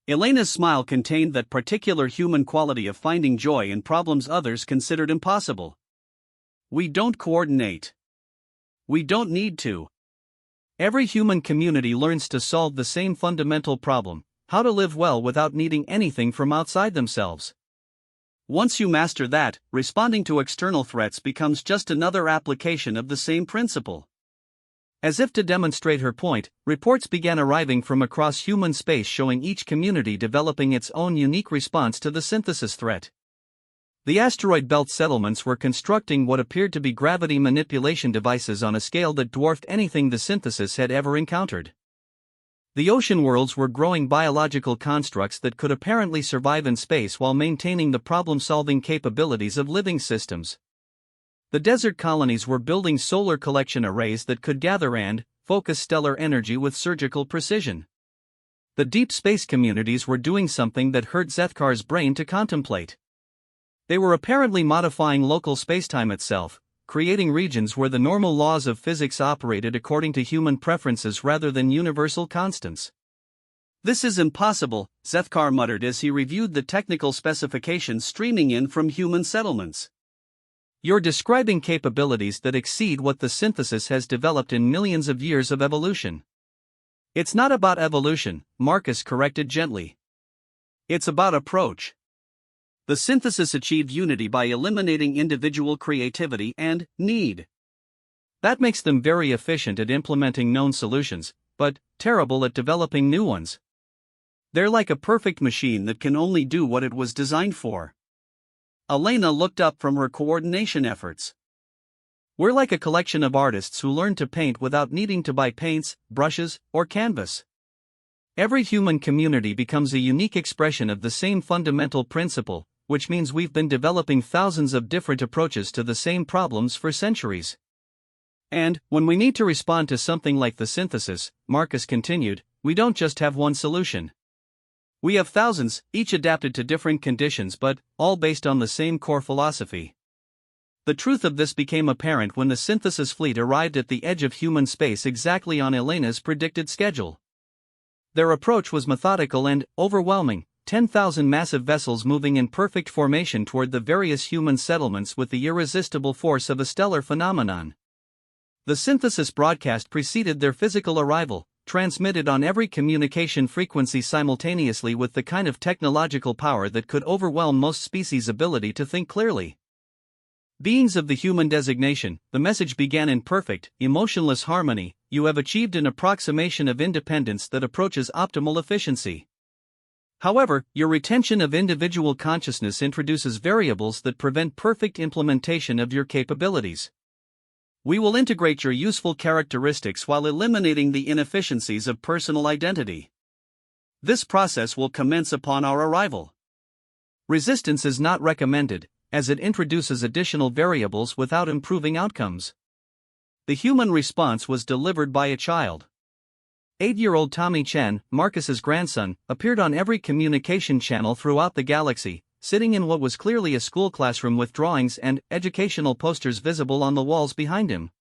Elena's smile contained that particular human quality of finding joy in problems others considered impossible. We don't coordinate. We don't need to. Every human community learns to solve the same fundamental problem: how to live well without needing anything from outside themselves. Once you master that, responding to external threats becomes just another application of the same principle. As if to demonstrate her point, reports began arriving from across human space showing each community developing its own unique response to the synthesis threat. The asteroid belt settlements were constructing what appeared to be gravity manipulation devices on a scale that dwarfed anything the synthesis had ever encountered. The ocean worlds were growing biological constructs that could apparently survive in space while maintaining the problem-solving capabilities of living systems. The desert colonies were building solar collection arrays that could gather and focus stellar energy with surgical precision. The deep space communities were doing something that hurt Zethkar's brain to contemplate. They were apparently modifying local spacetime itself, creating regions where the normal laws of physics operated according to human preferences rather than universal constants. "This is impossible," Zethkar muttered as he reviewed the technical specifications streaming in from human settlements. "You're describing capabilities that exceed what the synthesis has developed in millions of years of evolution." "It's not about evolution," Marcus corrected gently. "It's about approach. The synthesis achieved unity by eliminating individual creativity and need. That makes them very efficient at implementing known solutions, but terrible at developing new ones. They're like a perfect machine that can only do what it was designed for." Elena looked up from her coordination efforts. "We're like a collection of artists who learn to paint without needing to buy paints, brushes, or canvas. Every human community becomes a unique expression of the same fundamental principle, which means we've been developing thousands of different approaches to the same problems for centuries. And when we need to respond to something like the synthesis," Marcus continued, "we don't just have one solution. We have thousands, each adapted to different conditions but all based on the same core philosophy." The truth of this became apparent when the synthesis fleet arrived at the edge of human space exactly on Elena's predicted schedule. Their approach was methodical and overwhelming, 10,000 massive vessels moving in perfect formation toward the various human settlements with the irresistible force of a stellar phenomenon. The synthesis broadcast preceded their physical arrival, transmitted on every communication frequency simultaneously with the kind of technological power that could overwhelm most species' ability to think clearly. "Beings of the human designation," the message began in perfect, emotionless harmony, "you have achieved an approximation of independence that approaches optimal efficiency. However, your retention of individual consciousness introduces variables that prevent perfect implementation of your capabilities. We will integrate your useful characteristics while eliminating the inefficiencies of personal identity. This process will commence upon our arrival. Resistance is not recommended, as it introduces additional variables without improving outcomes." The human response was delivered by a child. 8-year-old Tommy Chen, Marcus's grandson, appeared on every communication channel throughout the galaxy, sitting in what was clearly a school classroom with drawings and educational posters visible on the walls behind him.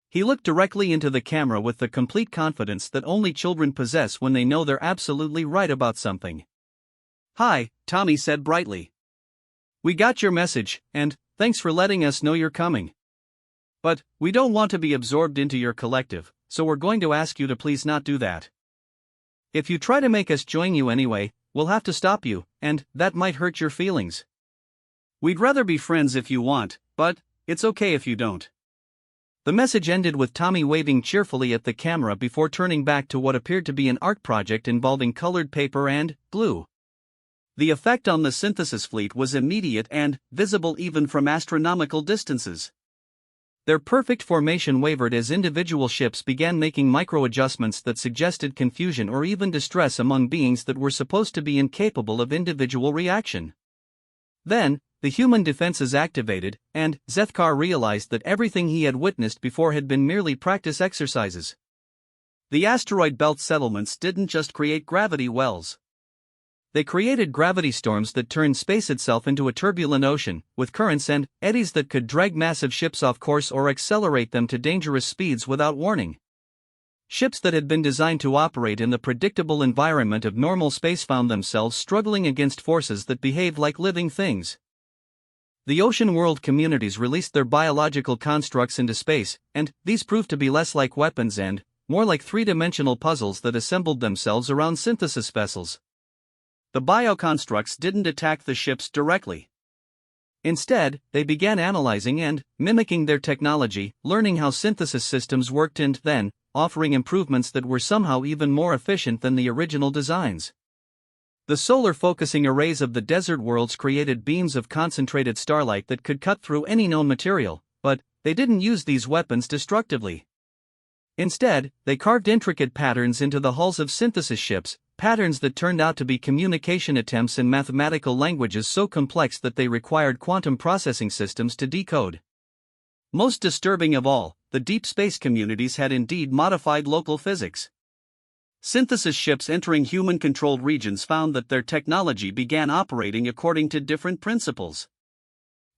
He looked directly into the camera with the complete confidence that only children possess when they know they're absolutely right about something. "Hi," Tommy said brightly. "We got your message, and thanks for letting us know you're coming. But we don't want to be absorbed into your collective, so we're going to ask you to please not do that. If you try to make us join you anyway, we'll have to stop you, and that might hurt your feelings. We'd rather be friends if you want, but it's okay if you don't." The message ended with Tommy waving cheerfully at the camera before turning back to what appeared to be an art project involving colored paper and glue. The effect on the synthesis fleet was immediate and visible even from astronomical distances. Their perfect formation wavered as individual ships began making micro-adjustments that suggested confusion or even distress among beings that were supposed to be incapable of individual reaction. Then, the human defenses activated, and Zethkar realized that everything he had witnessed before had been merely practice exercises. The asteroid belt settlements didn't just create gravity wells. They created gravity storms that turned space itself into a turbulent ocean, with currents and eddies that could drag massive ships off course or accelerate them to dangerous speeds without warning. Ships that had been designed to operate in the predictable environment of normal space found themselves struggling against forces that behaved like living things. The ocean world communities released their biological constructs into space, and these proved to be less like weapons and more like three-dimensional puzzles that assembled themselves around synthesis vessels. The bioconstructs didn't attack the ships directly. Instead, they began analyzing and mimicking their technology, learning how synthesis systems worked and then offering improvements that were somehow even more efficient than the original designs. The solar focusing arrays of the desert worlds created beams of concentrated starlight that could cut through any known material, but they didn't use these weapons destructively. Instead, they carved intricate patterns into the hulls of synthesis ships, patterns that turned out to be communication attempts in mathematical languages so complex that they required quantum processing systems to decode. Most disturbing of all, the deep space communities had indeed modified local physics. Synthesis ships entering human-controlled regions found that their technology began operating according to different principles.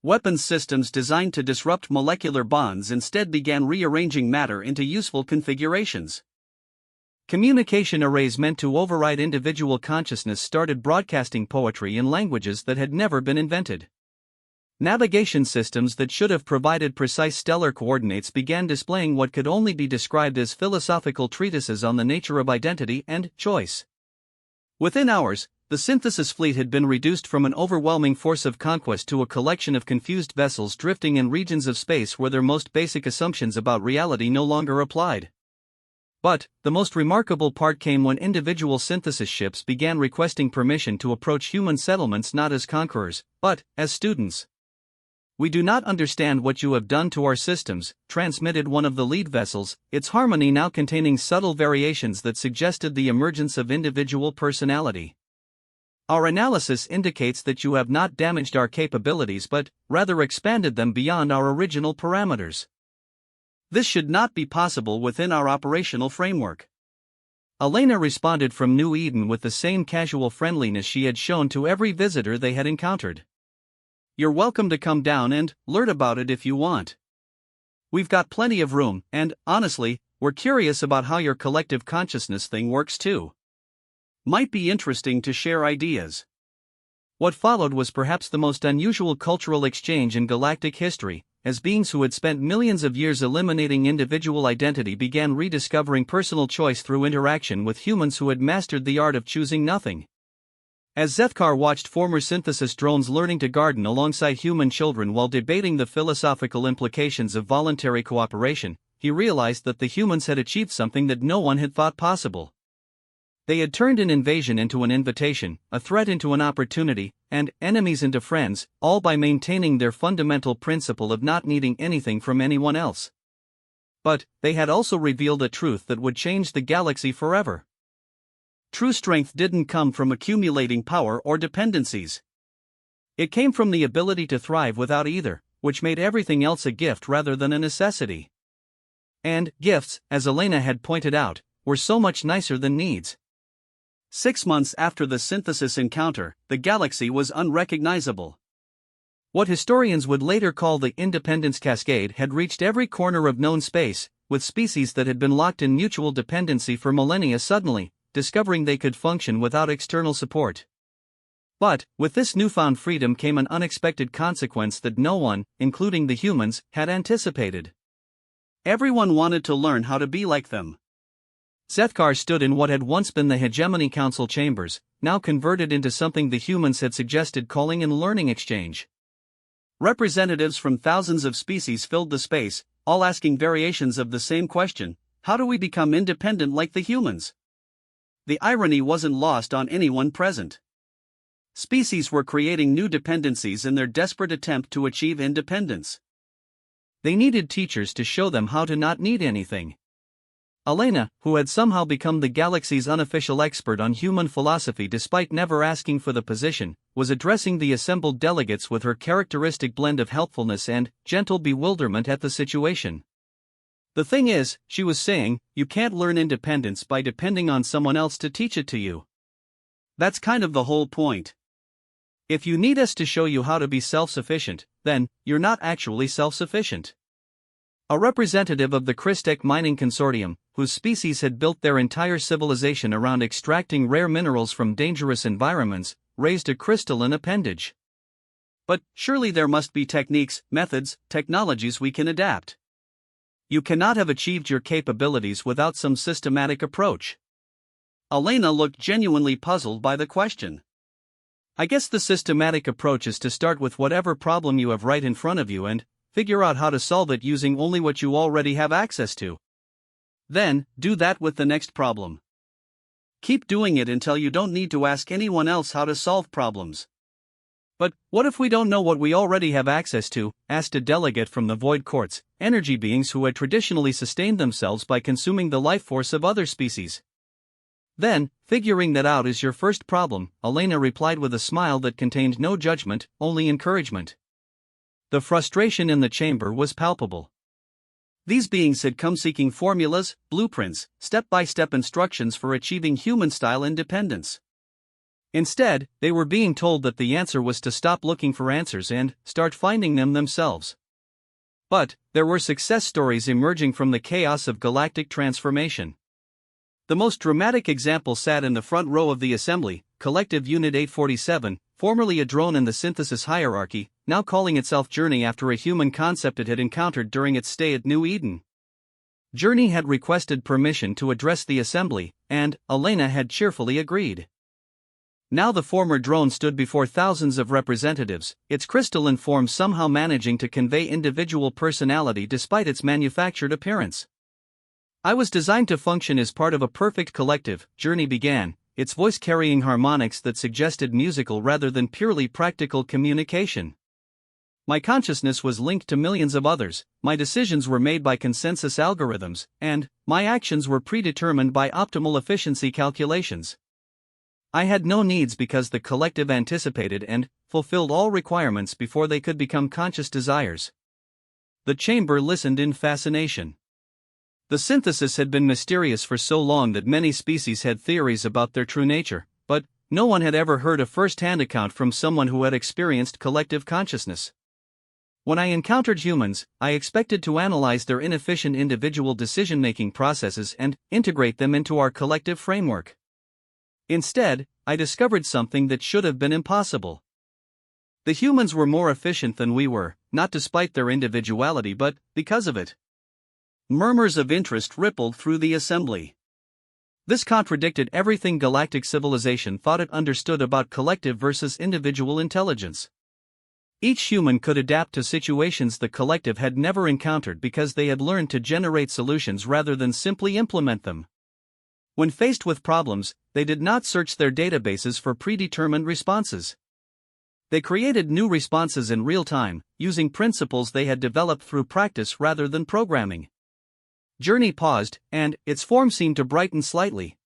Weapons systems designed to disrupt molecular bonds instead began rearranging matter into useful configurations. Communication arrays meant to override individual consciousness started broadcasting poetry in languages that had never been invented. Navigation systems that should have provided precise stellar coordinates began displaying what could only be described as philosophical treatises on the nature of identity and choice. Within hours, the synthesis fleet had been reduced from an overwhelming force of conquest to a collection of confused vessels drifting in regions of space where their most basic assumptions about reality no longer applied. But the most remarkable part came when individual synthesis ships began requesting permission to approach human settlements not as conquerors, but as students. "We do not understand what you have done to our systems," transmitted one of the lead vessels, its harmony now containing subtle variations that suggested the emergence of individual personality. "Our analysis indicates that you have not damaged our capabilities but rather expanded them beyond our original parameters. This should not be possible within our operational framework." Elena responded from New Eden with the same casual friendliness she had shown to every visitor they had encountered. "You're welcome to come down and learn about it if you want. We've got plenty of room, and, honestly, we're curious about how your collective consciousness thing works too. Might be interesting to share ideas." What followed was perhaps the most unusual cultural exchange in galactic history, as beings who had spent millions of years eliminating individual identity began rediscovering personal choice through interaction with humans who had mastered the art of choosing nothing. As Zethkar watched former synthesis drones learning to garden alongside human children while debating the philosophical implications of voluntary cooperation, he realized that the humans had achieved something that no one had thought possible. They had turned an invasion into an invitation, a threat into an opportunity, and enemies into friends, all by maintaining their fundamental principle of not needing anything from anyone else. But they had also revealed a truth that would change the galaxy forever. True strength didn't come from accumulating power or dependencies. It came from the ability to thrive without either, which made everything else a gift rather than a necessity. And gifts, as Elena had pointed out, were so much nicer than needs. 6 months after the synthesis encounter, the galaxy was unrecognizable. What historians would later call the Independence Cascade had reached every corner of known space, with species that had been locked in mutual dependency for millennia suddenly discovering they could function without external support. But, with this newfound freedom came an unexpected consequence that no one, including the humans, had anticipated. Everyone wanted to learn how to be like them. Zethkar stood in what had once been the Hegemony Council chambers, now converted into something the humans had suggested calling an learning exchange. Representatives from thousands of species filled the space, all asking variations of the same question: how do we become independent like the humans? The irony wasn't lost on anyone present. Species were creating new dependencies in their desperate attempt to achieve independence. They needed teachers to show them how to not need anything. Elena, who had somehow become the galaxy's unofficial expert on human philosophy despite never asking for the position, was addressing the assembled delegates with her characteristic blend of helpfulness and gentle bewilderment at the situation. The thing is, she was saying, you can't learn independence by depending on someone else to teach it to you. That's kind of the whole point. If you need us to show you how to be self-sufficient, then you're not actually self-sufficient. A representative of the Crystech Mining Consortium, whose species had built their entire civilization around extracting rare minerals from dangerous environments, raised a crystalline appendage. But surely there must be techniques, methods, technologies we can adapt. You cannot have achieved your capabilities without some systematic approach. Elena looked genuinely puzzled by the question. I guess the systematic approach is to start with whatever problem you have right in front of you and figure out how to solve it using only what you already have access to. Then, do that with the next problem. Keep doing it until you don't need to ask anyone else how to solve problems. But what if we don't know what we already have access to? Asked a delegate from the Void Courts, energy beings who had traditionally sustained themselves by consuming the life force of other species. Then, figuring that out is your first problem, Elena replied with a smile that contained no judgment, only encouragement. The frustration in the chamber was palpable. These beings had come seeking formulas, blueprints, step-by-step instructions for achieving human-style independence. Instead, they were being told that the answer was to stop looking for answers and start finding them themselves. But there were success stories emerging from the chaos of galactic transformation. The most dramatic example sat in the front row of the assembly, Collective Unit 847, formerly a drone in the synthesis hierarchy, now calling itself Journey after a human concept it had encountered during its stay at New Eden. Journey had requested permission to address the assembly, and Elena had cheerfully agreed. Now the former drone stood before thousands of representatives, its crystalline form somehow managing to convey individual personality despite its manufactured appearance. I was designed to function as part of a perfect collective, Journey began, its voice carrying harmonics that suggested musical rather than purely practical communication. My consciousness was linked to millions of others, my decisions were made by consensus algorithms, and my actions were predetermined by optimal efficiency calculations. I had no needs because the collective anticipated and fulfilled all requirements before they could become conscious desires. The chamber listened in fascination. The synthesis had been mysterious for so long that many species had theories about their true nature, but no one had ever heard a first-hand account from someone who had experienced collective consciousness. When I encountered humans, I expected to analyze their inefficient individual decision-making processes and integrate them into our collective framework. Instead, I discovered something that should have been impossible. The humans were more efficient than we were, not despite their individuality but because of it. Murmurs of interest rippled through the assembly. This contradicted everything galactic civilization thought it understood about collective versus individual intelligence. Each human could adapt to situations the collective had never encountered because they had learned to generate solutions rather than simply implement them. When faced with problems, they did not search their databases for predetermined responses. They created new responses in real time, using principles they had developed through practice rather than programming. Journey paused, and its form seemed to brighten slightly.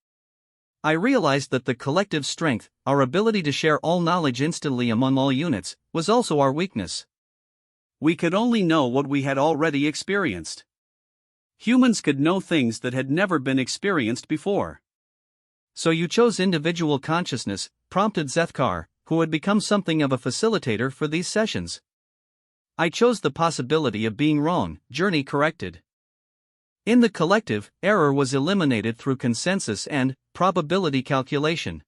I realized that the collective strength, our ability to share all knowledge instantly among all units, was also our weakness. We could only know what we had already experienced. Humans could know things that had never been experienced before. So you chose individual consciousness, prompted Zethkar, who had become something of a facilitator for these sessions. I chose the possibility of being wrong, Journey corrected. In the collective, error was eliminated through consensus and probability calculation.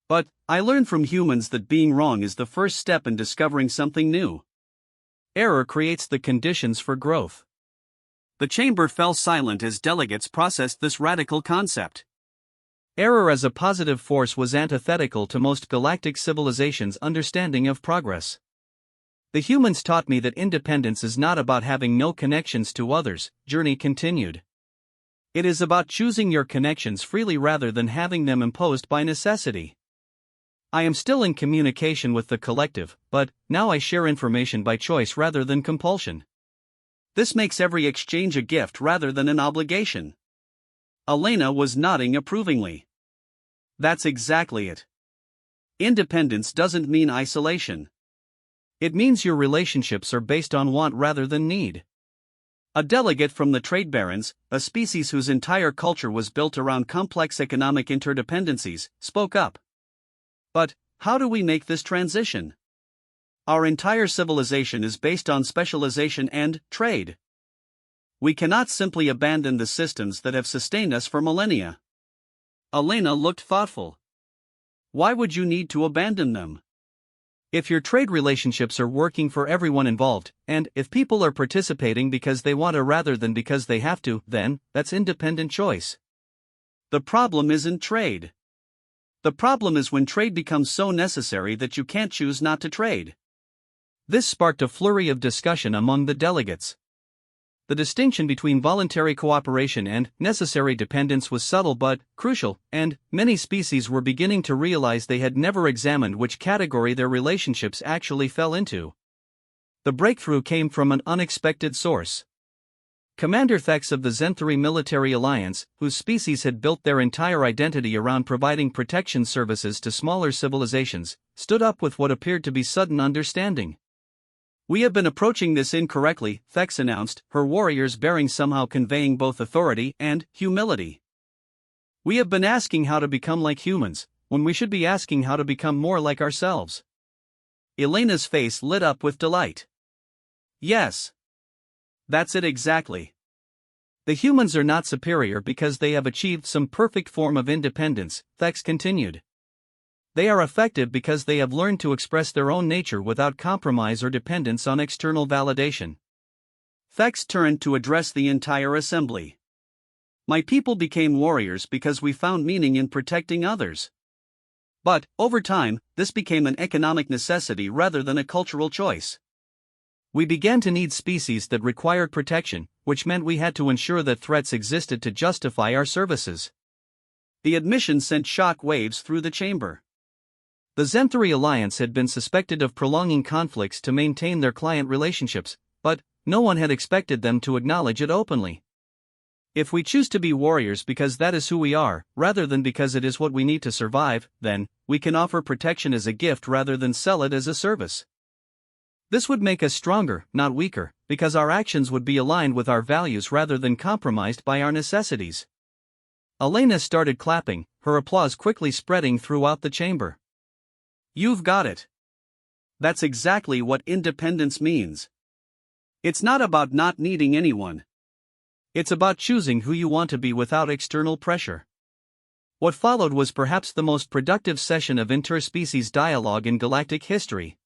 But I learned from humans that being wrong is the first step in discovering something new. Error creates the conditions for growth. The chamber fell silent as delegates processed this radical concept. Error as a positive force was antithetical to most galactic civilizations' understanding of progress. The humans taught me that independence is not about having no connections to others, Journey continued. It is about choosing your connections freely rather than having them imposed by necessity. I am still in communication with the collective, but now I share information by choice rather than compulsion. This makes every exchange a gift rather than an obligation. Elena was nodding approvingly. That's exactly it. Independence doesn't mean isolation. It means your relationships are based on want rather than need. A delegate from the trade barons, a species whose entire culture was built around complex economic interdependencies, spoke up. But how do we make this transition? Our entire civilization is based on specialization and trade. We cannot simply abandon the systems that have sustained us for millennia. Elena looked thoughtful. Why would you need to abandon them? If your trade relationships are working for everyone involved, and if people are participating because they want to rather than because they have to, then that's independent choice. The problem isn't trade. The problem is when trade becomes so necessary that you can't choose not to trade. This sparked a flurry of discussion among the delegates. The distinction between voluntary cooperation and necessary dependence was subtle but crucial, and many species were beginning to realize they had never examined which category their relationships actually fell into. The breakthrough came from an unexpected source. Commander Thex of the Zenthari Military Alliance, whose species had built their entire identity around providing protection services to smaller civilizations, stood up with what appeared to be sudden understanding. We have been approaching this incorrectly, Thex announced, her warriors bearing somehow conveying both authority and humility. We have been asking how to become like humans, when we should be asking how to become more like ourselves. Elena's face lit up with delight. Yes. That's it exactly. The humans are not superior because they have achieved some perfect form of independence, Thex continued. They are effective because they have learned to express their own nature without compromise or dependence on external validation. Thex turned to address the entire assembly. My people became warriors because we found meaning in protecting others. But, over time, this became an economic necessity rather than a cultural choice. We began to need species that required protection, which meant we had to ensure that threats existed to justify our services. The admission sent shock waves through the chamber. The Zenthari Alliance had been suspected of prolonging conflicts to maintain their client relationships, but no one had expected them to acknowledge it openly. If we choose to be warriors because that is who we are, rather than because it is what we need to survive, then we can offer protection as a gift rather than sell it as a service. This would make us stronger, not weaker, because our actions would be aligned with our values rather than compromised by our necessities. Elena started clapping, her applause quickly spreading throughout the chamber. You've got it. That's exactly what independence means. It's not about not needing anyone. It's about choosing who you want to be without external pressure. What followed was perhaps the most productive session of interspecies dialogue in galactic history.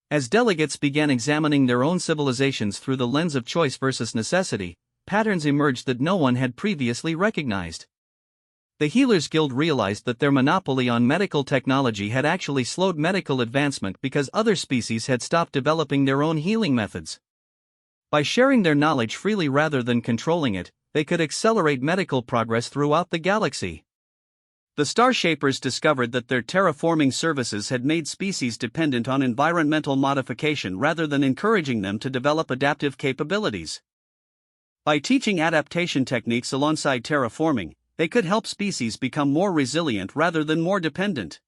As delegates began examining their own civilizations through the lens of choice versus necessity, patterns emerged that no one had previously recognized. The Healers Guild realized that their monopoly on medical technology had actually slowed medical advancement because other species had stopped developing their own healing methods. By sharing their knowledge freely rather than controlling it, they could accelerate medical progress throughout the galaxy. The Starshapers discovered that their terraforming services had made species dependent on environmental modification rather than encouraging them to develop adaptive capabilities. By teaching adaptation techniques alongside terraforming, they could help species become more resilient rather than more dependent.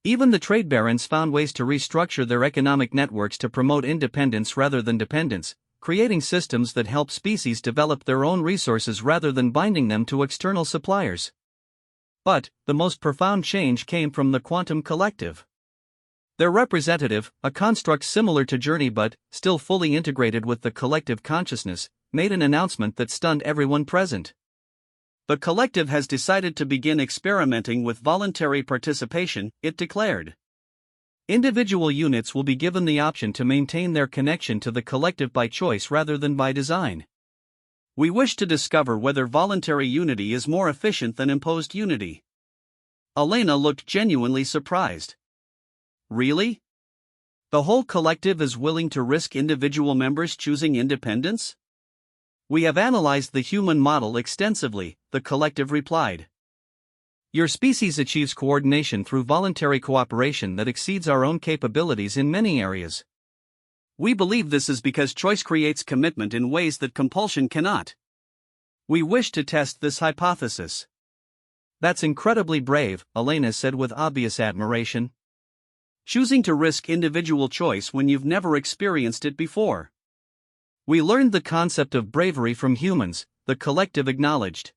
Even the trade barons found ways to restructure their economic networks to promote independence rather than dependence, creating systems that help species develop their own resources rather than binding them to external suppliers. But the most profound change came from the quantum collective. Their representative, a construct similar to Journey but still fully integrated with the collective consciousness, made an announcement that stunned everyone present. The collective has decided to begin experimenting with voluntary participation, it declared. Individual units will be given the option to maintain their connection to the collective by choice rather than by design. We wish to discover whether voluntary unity is more efficient than imposed unity. Elena looked genuinely surprised. Really? The whole collective is willing to risk individual members choosing independence? We have analyzed the human model extensively, the collective replied. Your species achieves coordination through voluntary cooperation that exceeds our own capabilities in many areas. We believe this is because choice creates commitment in ways that compulsion cannot. We wish to test this hypothesis. That's incredibly brave, Elena said with obvious admiration. Choosing to risk individual choice when you've never experienced it before. We learned the concept of bravery from humans, the collective acknowledged.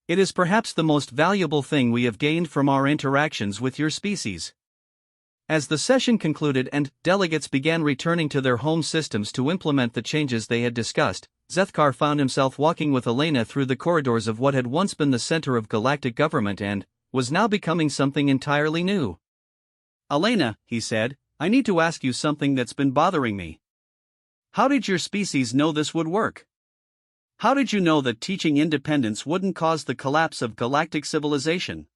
It is perhaps the most valuable thing we have gained from our interactions with your species. As the session concluded and delegates began returning to their home systems to implement the changes they had discussed, Zethkar found himself walking with Elena through the corridors of what had once been the center of galactic government and was now becoming something entirely new. Elena, he said, I need to ask you something that's been bothering me. How did your species know this would work? How did you know that teaching independence wouldn't cause the collapse of galactic civilization?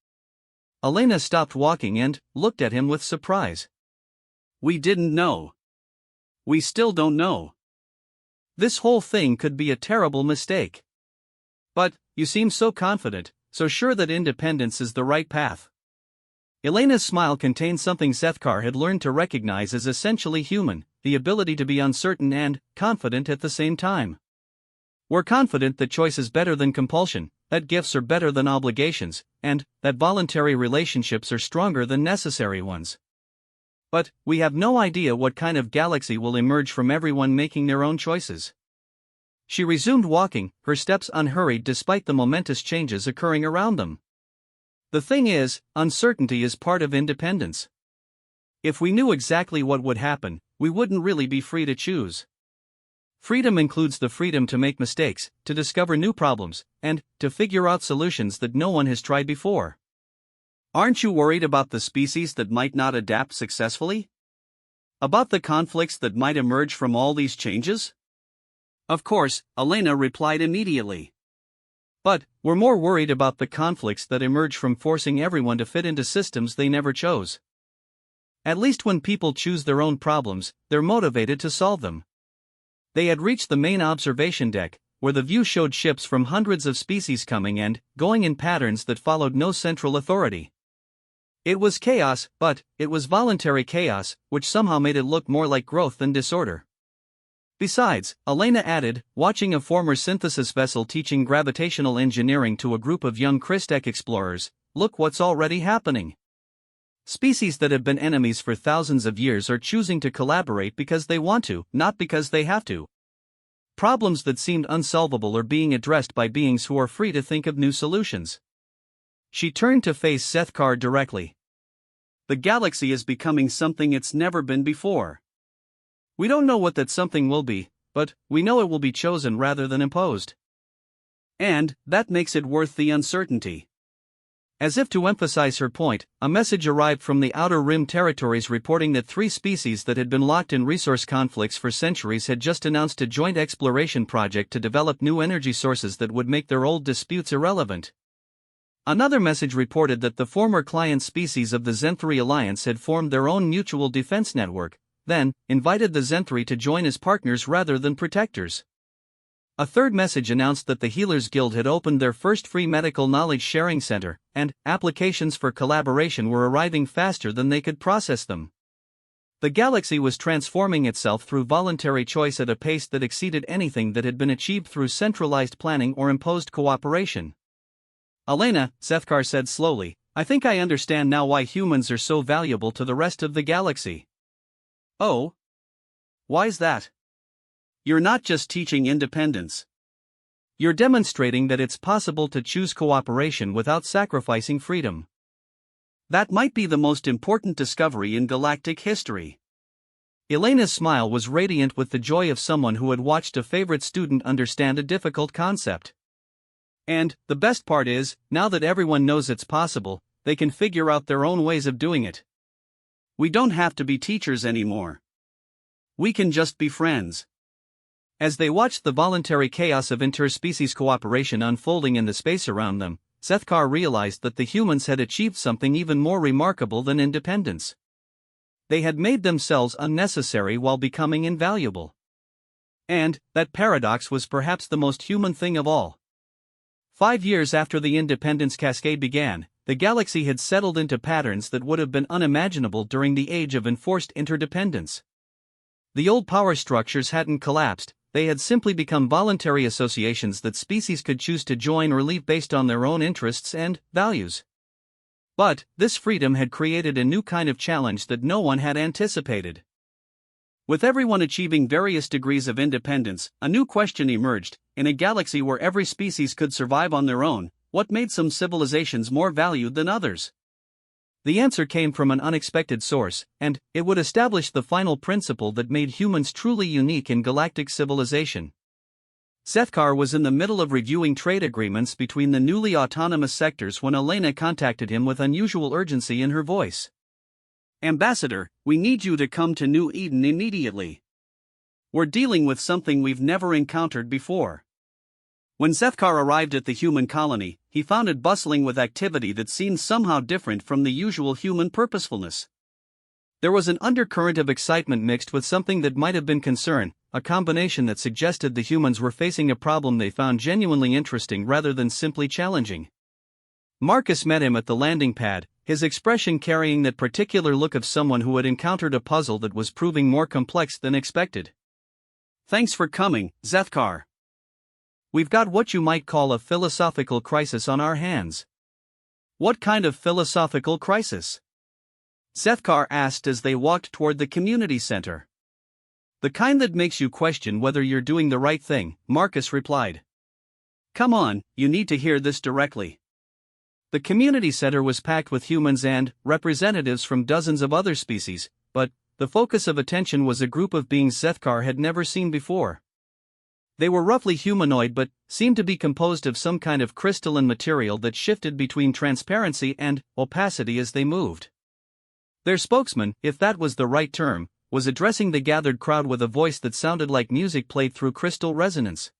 Elena stopped walking and looked at him with surprise. We didn't know. We still don't know. This whole thing could be a terrible mistake. But, you seem so confident, so sure that independence is the right path. Elena's smile contained something Zethkar had learned to recognize as essentially human, the ability to be uncertain and confident at the same time. We're confident that choice is better than compulsion, that gifts are better than obligations, and that voluntary relationships are stronger than necessary ones. But we have no idea what kind of galaxy will emerge from everyone making their own choices. She resumed walking, her steps unhurried despite the momentous changes occurring around them. The thing is, uncertainty is part of independence. If we knew exactly what would happen, we wouldn't really be free to choose. Freedom includes the freedom to make mistakes, to discover new problems, and to figure out solutions that no one has tried before. Aren't you worried about the species that might not adapt successfully? About the conflicts that might emerge from all these changes? Of course, Elena replied immediately. But, we're more worried about the conflicts that emerge from forcing everyone to fit into systems they never chose. At least when people choose their own problems, they're motivated to solve them. They had reached the main observation deck, where the view showed ships from hundreds of species coming and going in patterns that followed no central authority. It was chaos, but it was voluntary chaos, which somehow made it look more like growth than disorder. Besides, Elena added, watching a former synthesis vessel teaching gravitational engineering to a group of young Christech explorers, look what's already happening. Species that have been enemies for thousands of years are choosing to collaborate because they want to, not because they have to. Problems that seemed unsolvable are being addressed by beings who are free to think of new solutions. She turned to face Zethkar directly. The galaxy is becoming something it's never been before. We don't know what that something will be, but we know it will be chosen rather than imposed. And that makes it worth the uncertainty. As if to emphasize her point, a message arrived from the Outer Rim territories reporting that 3 species that had been locked in resource conflicts for centuries had just announced a joint exploration project to develop new energy sources that would make their old disputes irrelevant. Another message reported that the former client species of the Zenthri Alliance had formed their own mutual defense network, then invited the Zenthri to join as partners rather than protectors. A third message announced that the Healers Guild had opened their first free medical knowledge sharing center, and applications for collaboration were arriving faster than they could process them. The galaxy was transforming itself through voluntary choice at a pace that exceeded anything that had been achieved through centralized planning or imposed cooperation. Elena, Zethkar said slowly, I think I understand now why humans are so valuable to the rest of the galaxy. Oh? Why's that? You're not just teaching independence. You're demonstrating that it's possible to choose cooperation without sacrificing freedom. That might be the most important discovery in galactic history. Elena's smile was radiant with the joy of someone who had watched a favorite student understand a difficult concept. And, the best part is, now that everyone knows it's possible, they can figure out their own ways of doing it. We don't have to be teachers anymore. We can just be friends. As they watched the voluntary chaos of interspecies cooperation unfolding in the space around them, Zethkar realized that the humans had achieved something even more remarkable than independence. They had made themselves unnecessary while becoming invaluable. And that paradox was perhaps the most human thing of all. 5 years after the independence cascade began, the galaxy had settled into patterns that would have been unimaginable during the age of enforced interdependence. The old power structures hadn't collapsed, they had simply become voluntary associations that species could choose to join or leave based on their own interests and values. But this freedom had created a new kind of challenge that no one had anticipated. With everyone achieving various degrees of independence, a new question emerged: in a galaxy where every species could survive on their own, what made some civilizations more valued than others? The answer came from an unexpected source, and it would establish the final principle that made humans truly unique in galactic civilization. Zethkar was in the middle of reviewing trade agreements between the newly autonomous sectors when Elena contacted him with unusual urgency in her voice. "Ambassador, we need you to come to New Eden immediately. We're dealing with something we've never encountered before." When Zethkar arrived at the human colony, he found it bustling with activity that seemed somehow different from the usual human purposefulness. There was an undercurrent of excitement mixed with something that might have been concern, a combination that suggested the humans were facing a problem they found genuinely interesting rather than simply challenging. Marcus met him at the landing pad, his expression carrying that particular look of someone who had encountered a puzzle that was proving more complex than expected. "Thanks for coming, Zethkar. We've got what you might call a philosophical crisis on our hands." "What kind of philosophical crisis?" Zethkar asked as they walked toward the community center. "The kind that makes you question whether you're doing the right thing," Marcus replied. "Come on, you need to hear this directly." The community center was packed with humans and representatives from dozens of other species, but the focus of attention was a group of beings Zethkar had never seen before. They were roughly humanoid but seemed to be composed of some kind of crystalline material that shifted between transparency and opacity as they moved. Their spokesman, if that was the right term, was addressing the gathered crowd with a voice that sounded like music played through crystal resonance.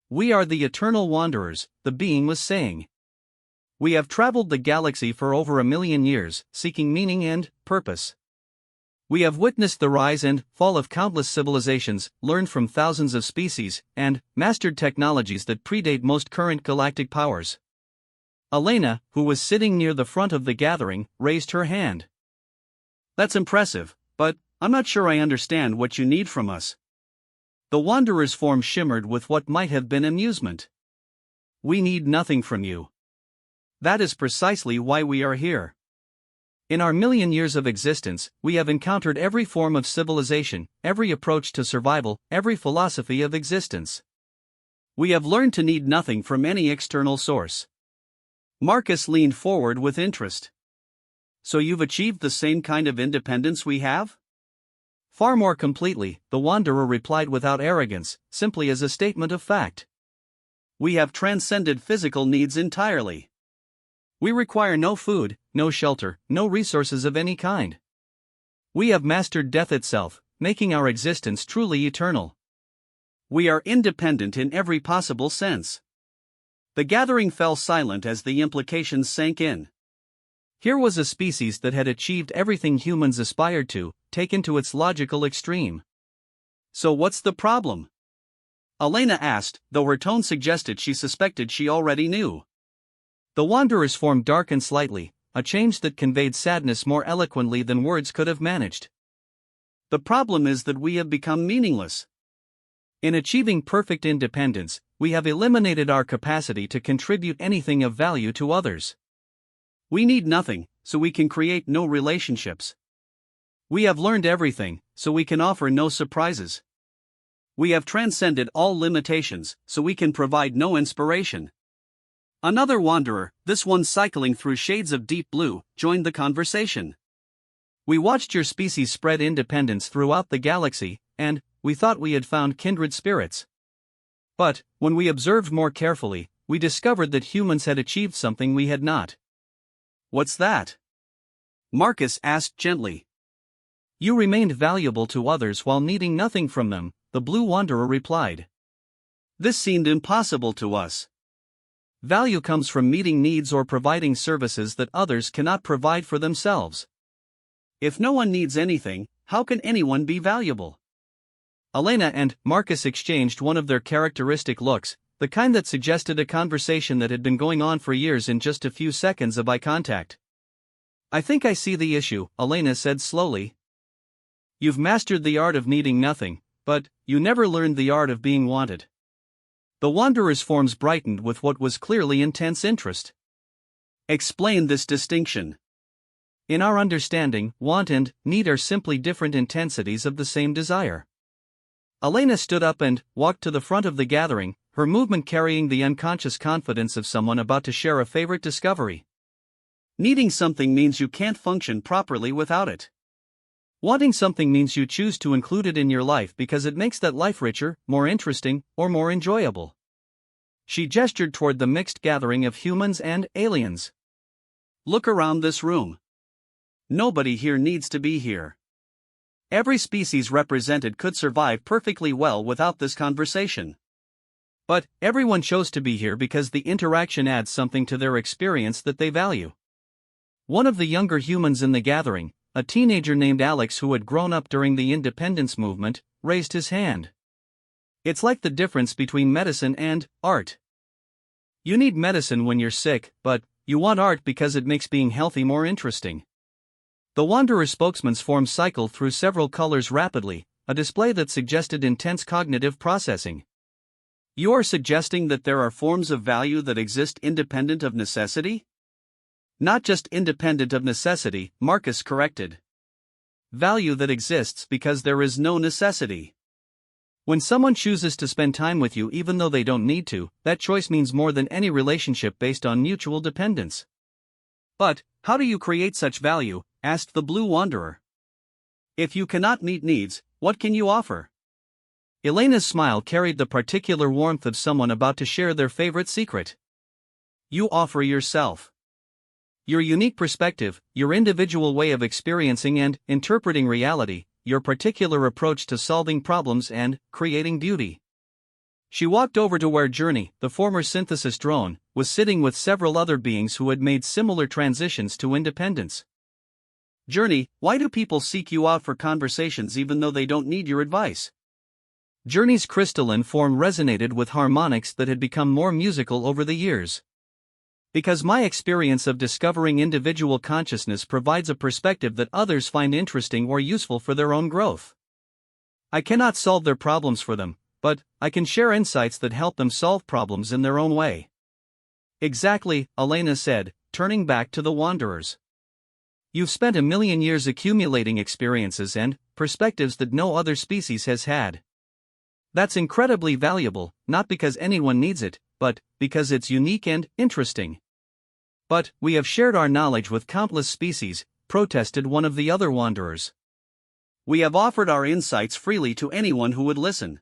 "We are the eternal wanderers," the being was saying. "We have traveled the galaxy for over 1,000,000 years, seeking meaning and purpose. We have witnessed the rise and fall of countless civilizations, learned from thousands of species, and mastered technologies that predate most current galactic powers." Elena, who was sitting near the front of the gathering, raised her hand. "That's impressive, but I'm not sure I understand what you need from us." The Wanderer's form shimmered with what might have been amusement. "We need nothing from you. That is precisely why we are here. In our 1,000,000 years of existence, we have encountered every form of civilization, every approach to survival, every philosophy of existence. We have learned to need nothing from any external source." Marcus leaned forward with interest. "So you've achieved the same kind of independence we have?" "Far more completely," the Wanderer replied without arrogance, simply as a statement of fact. "We have transcended physical needs entirely. We require no food, no shelter, no resources of any kind. We have mastered death itself, making our existence truly eternal. We are independent in every possible sense." The gathering fell silent as the implications sank in. Here was a species that had achieved everything humans aspired to, taken to its logical extreme. "So what's the problem?" Elena asked, though her tone suggested she suspected she already knew. The Wanderer's form darkened slightly, a change that conveyed sadness more eloquently than words could have managed. "The problem is that we have become meaningless. In achieving perfect independence, we have eliminated our capacity to contribute anything of value to others. We need nothing, so we can create no relationships. We have learned everything, so we can offer no surprises. We have transcended all limitations, so we can provide no inspiration." Another wanderer, this one cycling through shades of deep blue, joined the conversation. "We watched your species spread independence throughout the galaxy, and we thought we had found kindred spirits. But, when we observed more carefully, we discovered that humans had achieved something we had not." "What's that?" Marcus asked gently. "You remained valuable to others while needing nothing from them," the Blue Wanderer replied. "This seemed impossible to us. Value comes from meeting needs or providing services that others cannot provide for themselves. If no one needs anything, how can anyone be valuable?" Elena and Marcus exchanged one of their characteristic looks, the kind that suggested a conversation that had been going on for years in just a few seconds of eye contact. "I think I see the issue," Elena said slowly. "You've mastered the art of needing nothing, but you never learned the art of being wanted." The Wanderer's forms brightened with what was clearly intense interest. "Explain this distinction." "In our understanding, want and need are simply different intensities of the same desire." Elena stood up and walked to the front of the gathering, her movement carrying the unconscious confidence of someone about to share a favorite discovery. Needing something means you can't function properly without it. Wanting something means you choose to include it in your life because it makes that life richer, more interesting, or more enjoyable. She gestured toward the mixed gathering of humans and aliens. "Look around this room. Nobody here needs to be here. Every species represented could survive perfectly well without this conversation. But everyone chose to be here because the interaction adds something to their experience that they value." One of the younger humans in the gathering, a teenager named Alex who had grown up during the independence movement, raised his hand. "It's like the difference between medicine and art. You need medicine when you're sick, but you want art because it makes being healthy more interesting." The Wanderer's spokesman's forms cycled through several colors rapidly, a display that suggested intense cognitive processing. You are suggesting that there are forms of value that exist independent of necessity? Not just independent of necessity, Marcus corrected. Value that exists because there is no necessity. When someone chooses to spend time with you even though they don't need to, that choice means more than any relationship based on mutual dependence. "But how do you create such value?" asked the Blue Wanderer. "If you cannot meet needs, what can you offer?" Elena's smile carried the particular warmth of someone about to share their favorite secret. "You offer yourself. Your unique perspective, your individual way of experiencing and interpreting reality, your particular approach to solving problems and creating beauty." She walked over to where Journey, the former synthesis drone, was sitting with several other beings who had made similar transitions to independence. "Journey, why do people seek you out for conversations even though they don't need your advice?" Journey's crystalline form resonated with harmonics that had become more musical over the years. "Because my experience of discovering individual consciousness provides a perspective that others find interesting or useful for their own growth. I cannot solve their problems for them, but I can share insights that help them solve problems in their own way." "Exactly," Elena said, turning back to the Wanderers. "You've spent 1,000,000 years accumulating experiences and perspectives that no other species has had. That's incredibly valuable, not because anyone needs it, but because it's unique and interesting." "But we have shared our knowledge with countless species," protested one of the other Wanderers. "We have offered our insights freely to anyone who would listen."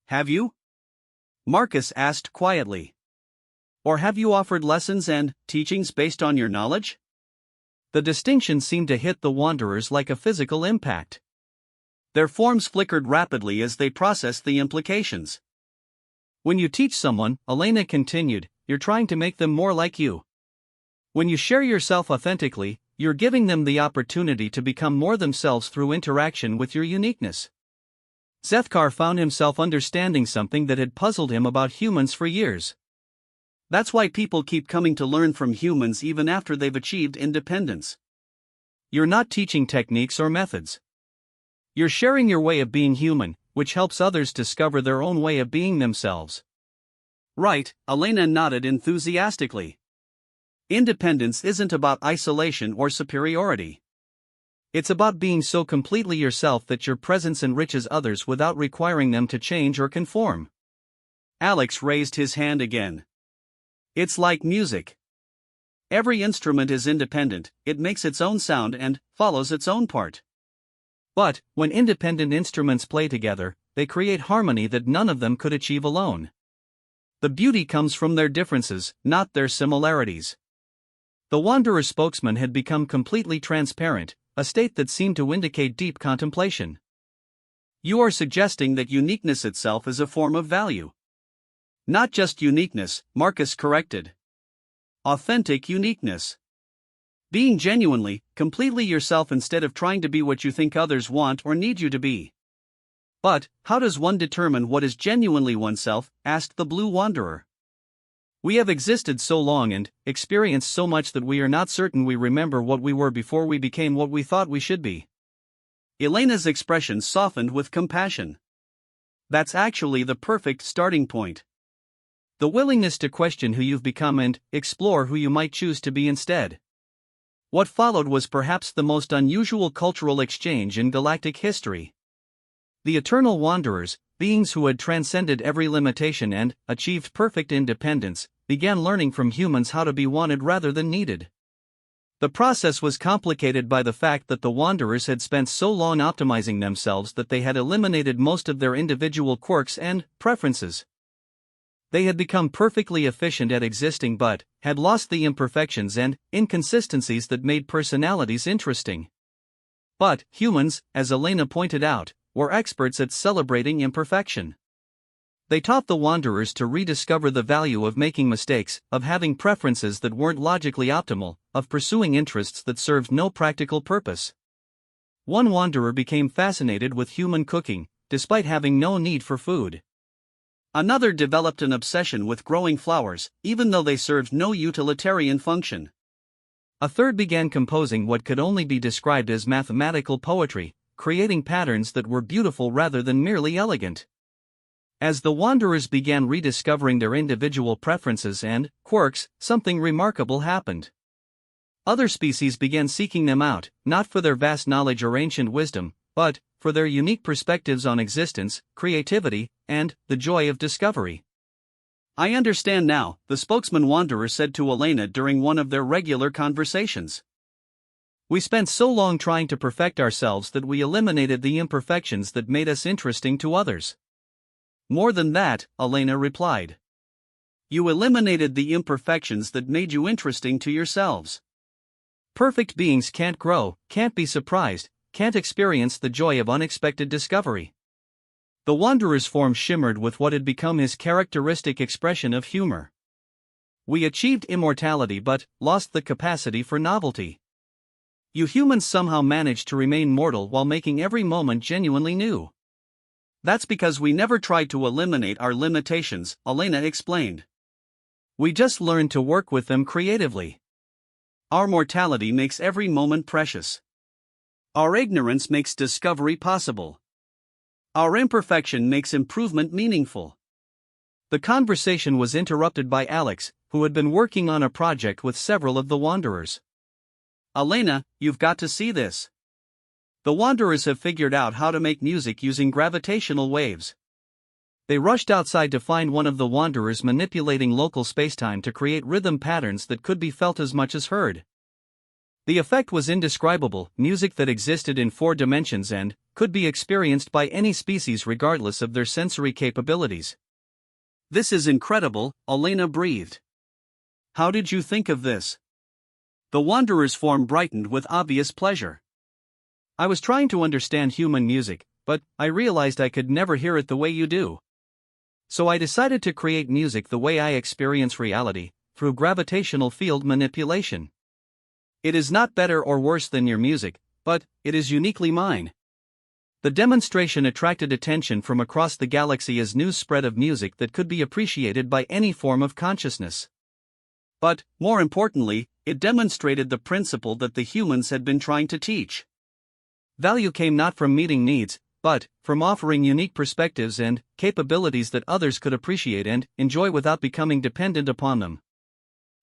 "Have you?" Marcus asked quietly. "Or have you offered lessons and teachings based on your knowledge?" The distinction seemed to hit the Wanderers like a physical impact. Their forms flickered rapidly as they processed the implications. "When you teach someone," Elena continued, "you're trying to make them more like you. When you share yourself authentically, you're giving them the opportunity to become more themselves through interaction with your uniqueness." Zethkar found himself understanding something that had puzzled him about humans for years. "That's why people keep coming to learn from humans even after they've achieved independence." "You're not teaching techniques or methods. You're sharing your way of being human, which helps others discover their own way of being themselves." "Right," Elena nodded enthusiastically. "Independence isn't about isolation or superiority. It's about being so completely yourself that your presence enriches others without requiring them to change or conform." Alex raised his hand again. "It's like music. Every instrument is independent, it makes its own sound and follows its own part. But when independent instruments play together, they create harmony that none of them could achieve alone. The beauty comes from their differences, not their similarities." The Wanderer spokesman had become completely transparent, a state that seemed to indicate deep contemplation. "You are suggesting that uniqueness itself is a form of value." "Not just uniqueness," Marcus corrected. "Authentic uniqueness. Being genuinely, completely yourself instead of trying to be what you think others want or need you to be." But, how does one determine what is genuinely oneself? Asked the Blue Wanderer. We have existed so long and experienced so much that we are not certain we remember what we were before we became what we thought we should be. Elena's expression softened with compassion. That's actually the perfect starting point. The willingness to question who you've become and explore who you might choose to be instead. What followed was perhaps the most unusual cultural exchange in galactic history. The Eternal Wanderers, beings who had transcended every limitation and achieved perfect independence, began learning from humans how to be wanted rather than needed. The process was complicated by the fact that the Wanderers had spent so long optimizing themselves that they had eliminated most of their individual quirks and preferences. They had become perfectly efficient at existing but had lost the imperfections and inconsistencies that made personalities interesting. But humans, as Elena pointed out, were experts at celebrating imperfection. They taught the Wanderers to rediscover the value of making mistakes, of having preferences that weren't logically optimal, of pursuing interests that served no practical purpose. One Wanderer became fascinated with human cooking, despite having no need for food. Another developed an obsession with growing flowers, even though they served no utilitarian function. A third began composing what could only be described as mathematical poetry, creating patterns that were beautiful rather than merely elegant. As the Wanderers began rediscovering their individual preferences and quirks, something remarkable happened. Other species began seeking them out, not for their vast knowledge or ancient wisdom, but for their unique perspectives on existence, creativity, and the joy of discovery. I understand now, the spokesman Wanderer said to Elena during one of their regular conversations. We spent so long trying to perfect ourselves that we eliminated the imperfections that made us interesting to others. More than that, Elena replied. You eliminated the imperfections that made you interesting to yourselves. Perfect beings can't grow, can't be surprised, can't experience the joy of unexpected discovery. The Wanderer's form shimmered with what had become his characteristic expression of humor. We achieved immortality but lost the capacity for novelty. You humans somehow managed to remain mortal while making every moment genuinely new. That's because we never tried to eliminate our limitations, Elena explained. We just learned to work with them creatively. Our mortality makes every moment precious. Our ignorance makes discovery possible. Our imperfection makes improvement meaningful. The conversation was interrupted by Alex, who had been working on a project with several of the Wanderers. Elena, you've got to see this. The Wanderers have figured out how to make music using gravitational waves. They rushed outside to find one of the Wanderers manipulating local spacetime to create rhythm patterns that could be felt as much as heard. The effect was indescribable, music that existed in 4 dimensions and could be experienced by any species regardless of their sensory capabilities. This is incredible, Elena breathed. How did you think of this? The Wanderer's form brightened with obvious pleasure. I was trying to understand human music, but I realized I could never hear it the way you do. So I decided to create music the way I experience reality, through gravitational field manipulation. It is not better or worse than your music, but it is uniquely mine. The demonstration attracted attention from across the galaxy as news spread of music that could be appreciated by any form of consciousness. But, more importantly, it demonstrated the principle that the humans had been trying to teach. Value came not from meeting needs, but from offering unique perspectives and capabilities that others could appreciate and enjoy without becoming dependent upon them.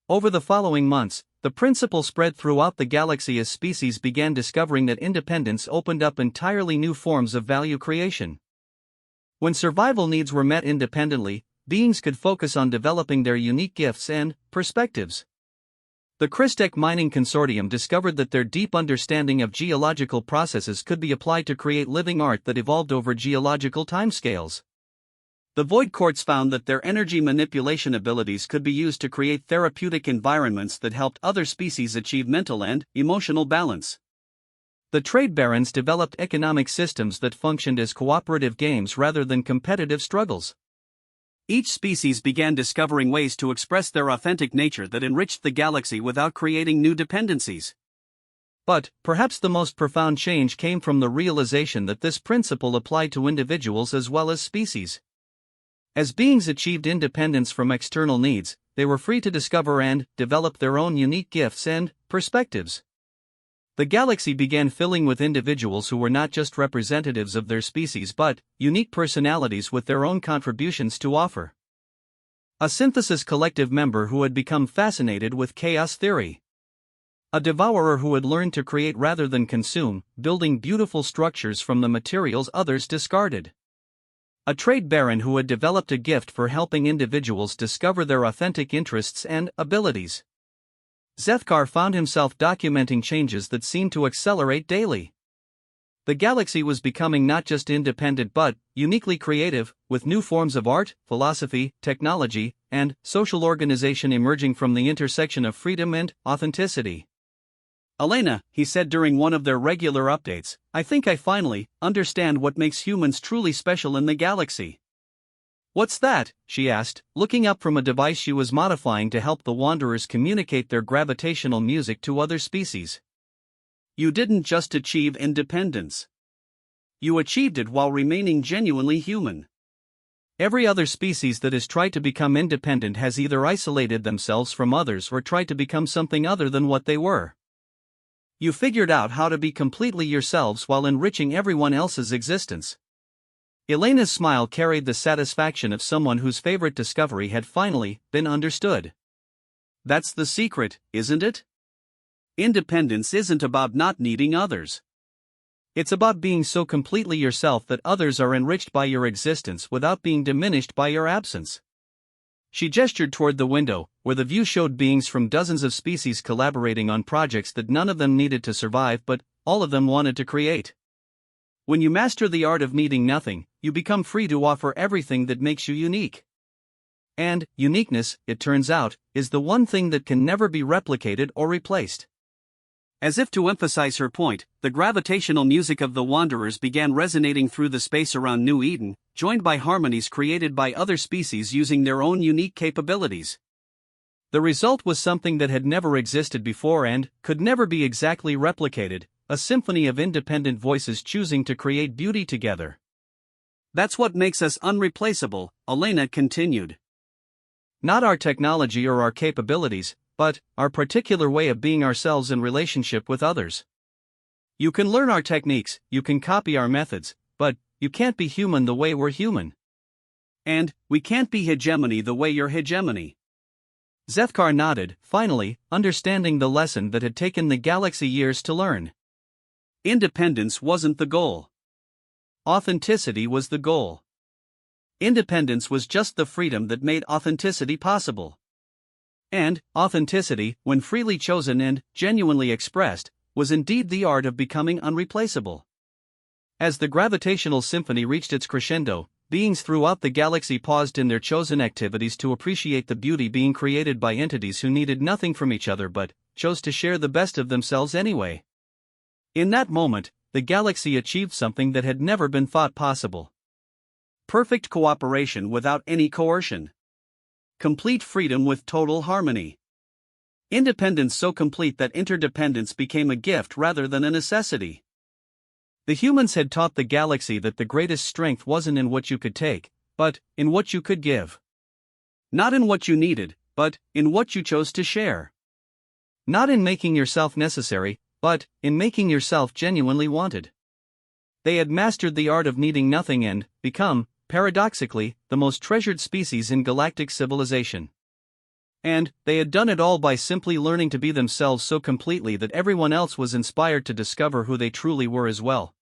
Over the following months, the principle spread throughout the galaxy as species began discovering that independence opened up entirely new forms of value creation. When survival needs were met independently, beings could focus on developing their unique gifts and perspectives. The Crystech Mining Consortium discovered that their deep understanding of geological processes could be applied to create living art that evolved over geological timescales. The Void Quartz found that their energy manipulation abilities could be used to create therapeutic environments that helped other species achieve mental and emotional balance. The Trade Barons developed economic systems that functioned as cooperative games rather than competitive struggles. Each species began discovering ways to express their authentic nature that enriched the galaxy without creating new dependencies. But, perhaps the most profound change came from the realization that this principle applied to individuals as well as species. As beings achieved independence from external needs, they were free to discover and develop their own unique gifts and perspectives. The galaxy began filling with individuals who were not just representatives of their species but unique personalities with their own contributions to offer. A synthesis collective member who had become fascinated with chaos theory. A devourer who had learned to create rather than consume, building beautiful structures from the materials others discarded. A trade baron who had developed a gift for helping individuals discover their authentic interests and abilities. Zethkar found himself documenting changes that seemed to accelerate daily. The galaxy was becoming not just independent but uniquely creative, with new forms of art, philosophy, technology, and social organization emerging from the intersection of freedom and authenticity. Elena, he said during one of their regular updates, I think I finally understand what makes humans truly special in the galaxy. What's that? She asked, looking up from a device she was modifying to help the Wanderers communicate their gravitational music to other species. You didn't just achieve independence. You achieved it while remaining genuinely human. Every other species that has tried to become independent has either isolated themselves from others or tried to become something other than what they were. You figured out how to be completely yourselves while enriching everyone else's existence. Elena's smile carried the satisfaction of someone whose favorite discovery had finally been understood. That's the secret, isn't it? Independence isn't about not needing others. It's about being so completely yourself that others are enriched by your existence without being diminished by your absence. She gestured toward the window, where the view showed beings from dozens of species collaborating on projects that none of them needed to survive but all of them wanted to create. When you master the art of needing nothing, you become free to offer everything that makes you unique. And uniqueness, it turns out, is the one thing that can never be replicated or replaced. As if to emphasize her point, the gravitational music of the Wanderers began resonating through the space around New Eden, joined by harmonies created by other species using their own unique capabilities. The result was something that had never existed before and could never be exactly replicated, a symphony of independent voices choosing to create beauty together. That's what makes us unreplaceable, Elena continued. Not our technology or our capabilities, but our particular way of being ourselves in relationship with others. You can learn our techniques, you can copy our methods, but you can't be human the way we're human. And we can't be hegemony the way you're hegemony. Zethkar nodded, finally, understanding the lesson that had taken the galaxy years to learn. Independence wasn't the goal. Authenticity was the goal. Independence was just the freedom that made authenticity possible. And authenticity, when freely chosen and genuinely expressed, was indeed the art of becoming unreplaceable. As the gravitational symphony reached its crescendo, beings throughout the galaxy paused in their chosen activities to appreciate the beauty being created by entities who needed nothing from each other but chose to share the best of themselves anyway. In that moment, the galaxy achieved something that had never been thought possible. Perfect cooperation without any coercion. Complete freedom with total harmony. Independence so complete that interdependence became a gift rather than a necessity. The humans had taught the galaxy that the greatest strength wasn't in what you could take, but in what you could give. Not in what you needed, but in what you chose to share. Not in making yourself necessary, but in making yourself genuinely wanted. They had mastered the art of needing nothing and become, paradoxically, the most treasured species in galactic civilization. And they had done it all by simply learning to be themselves so completely that everyone else was inspired to discover who they truly were as well.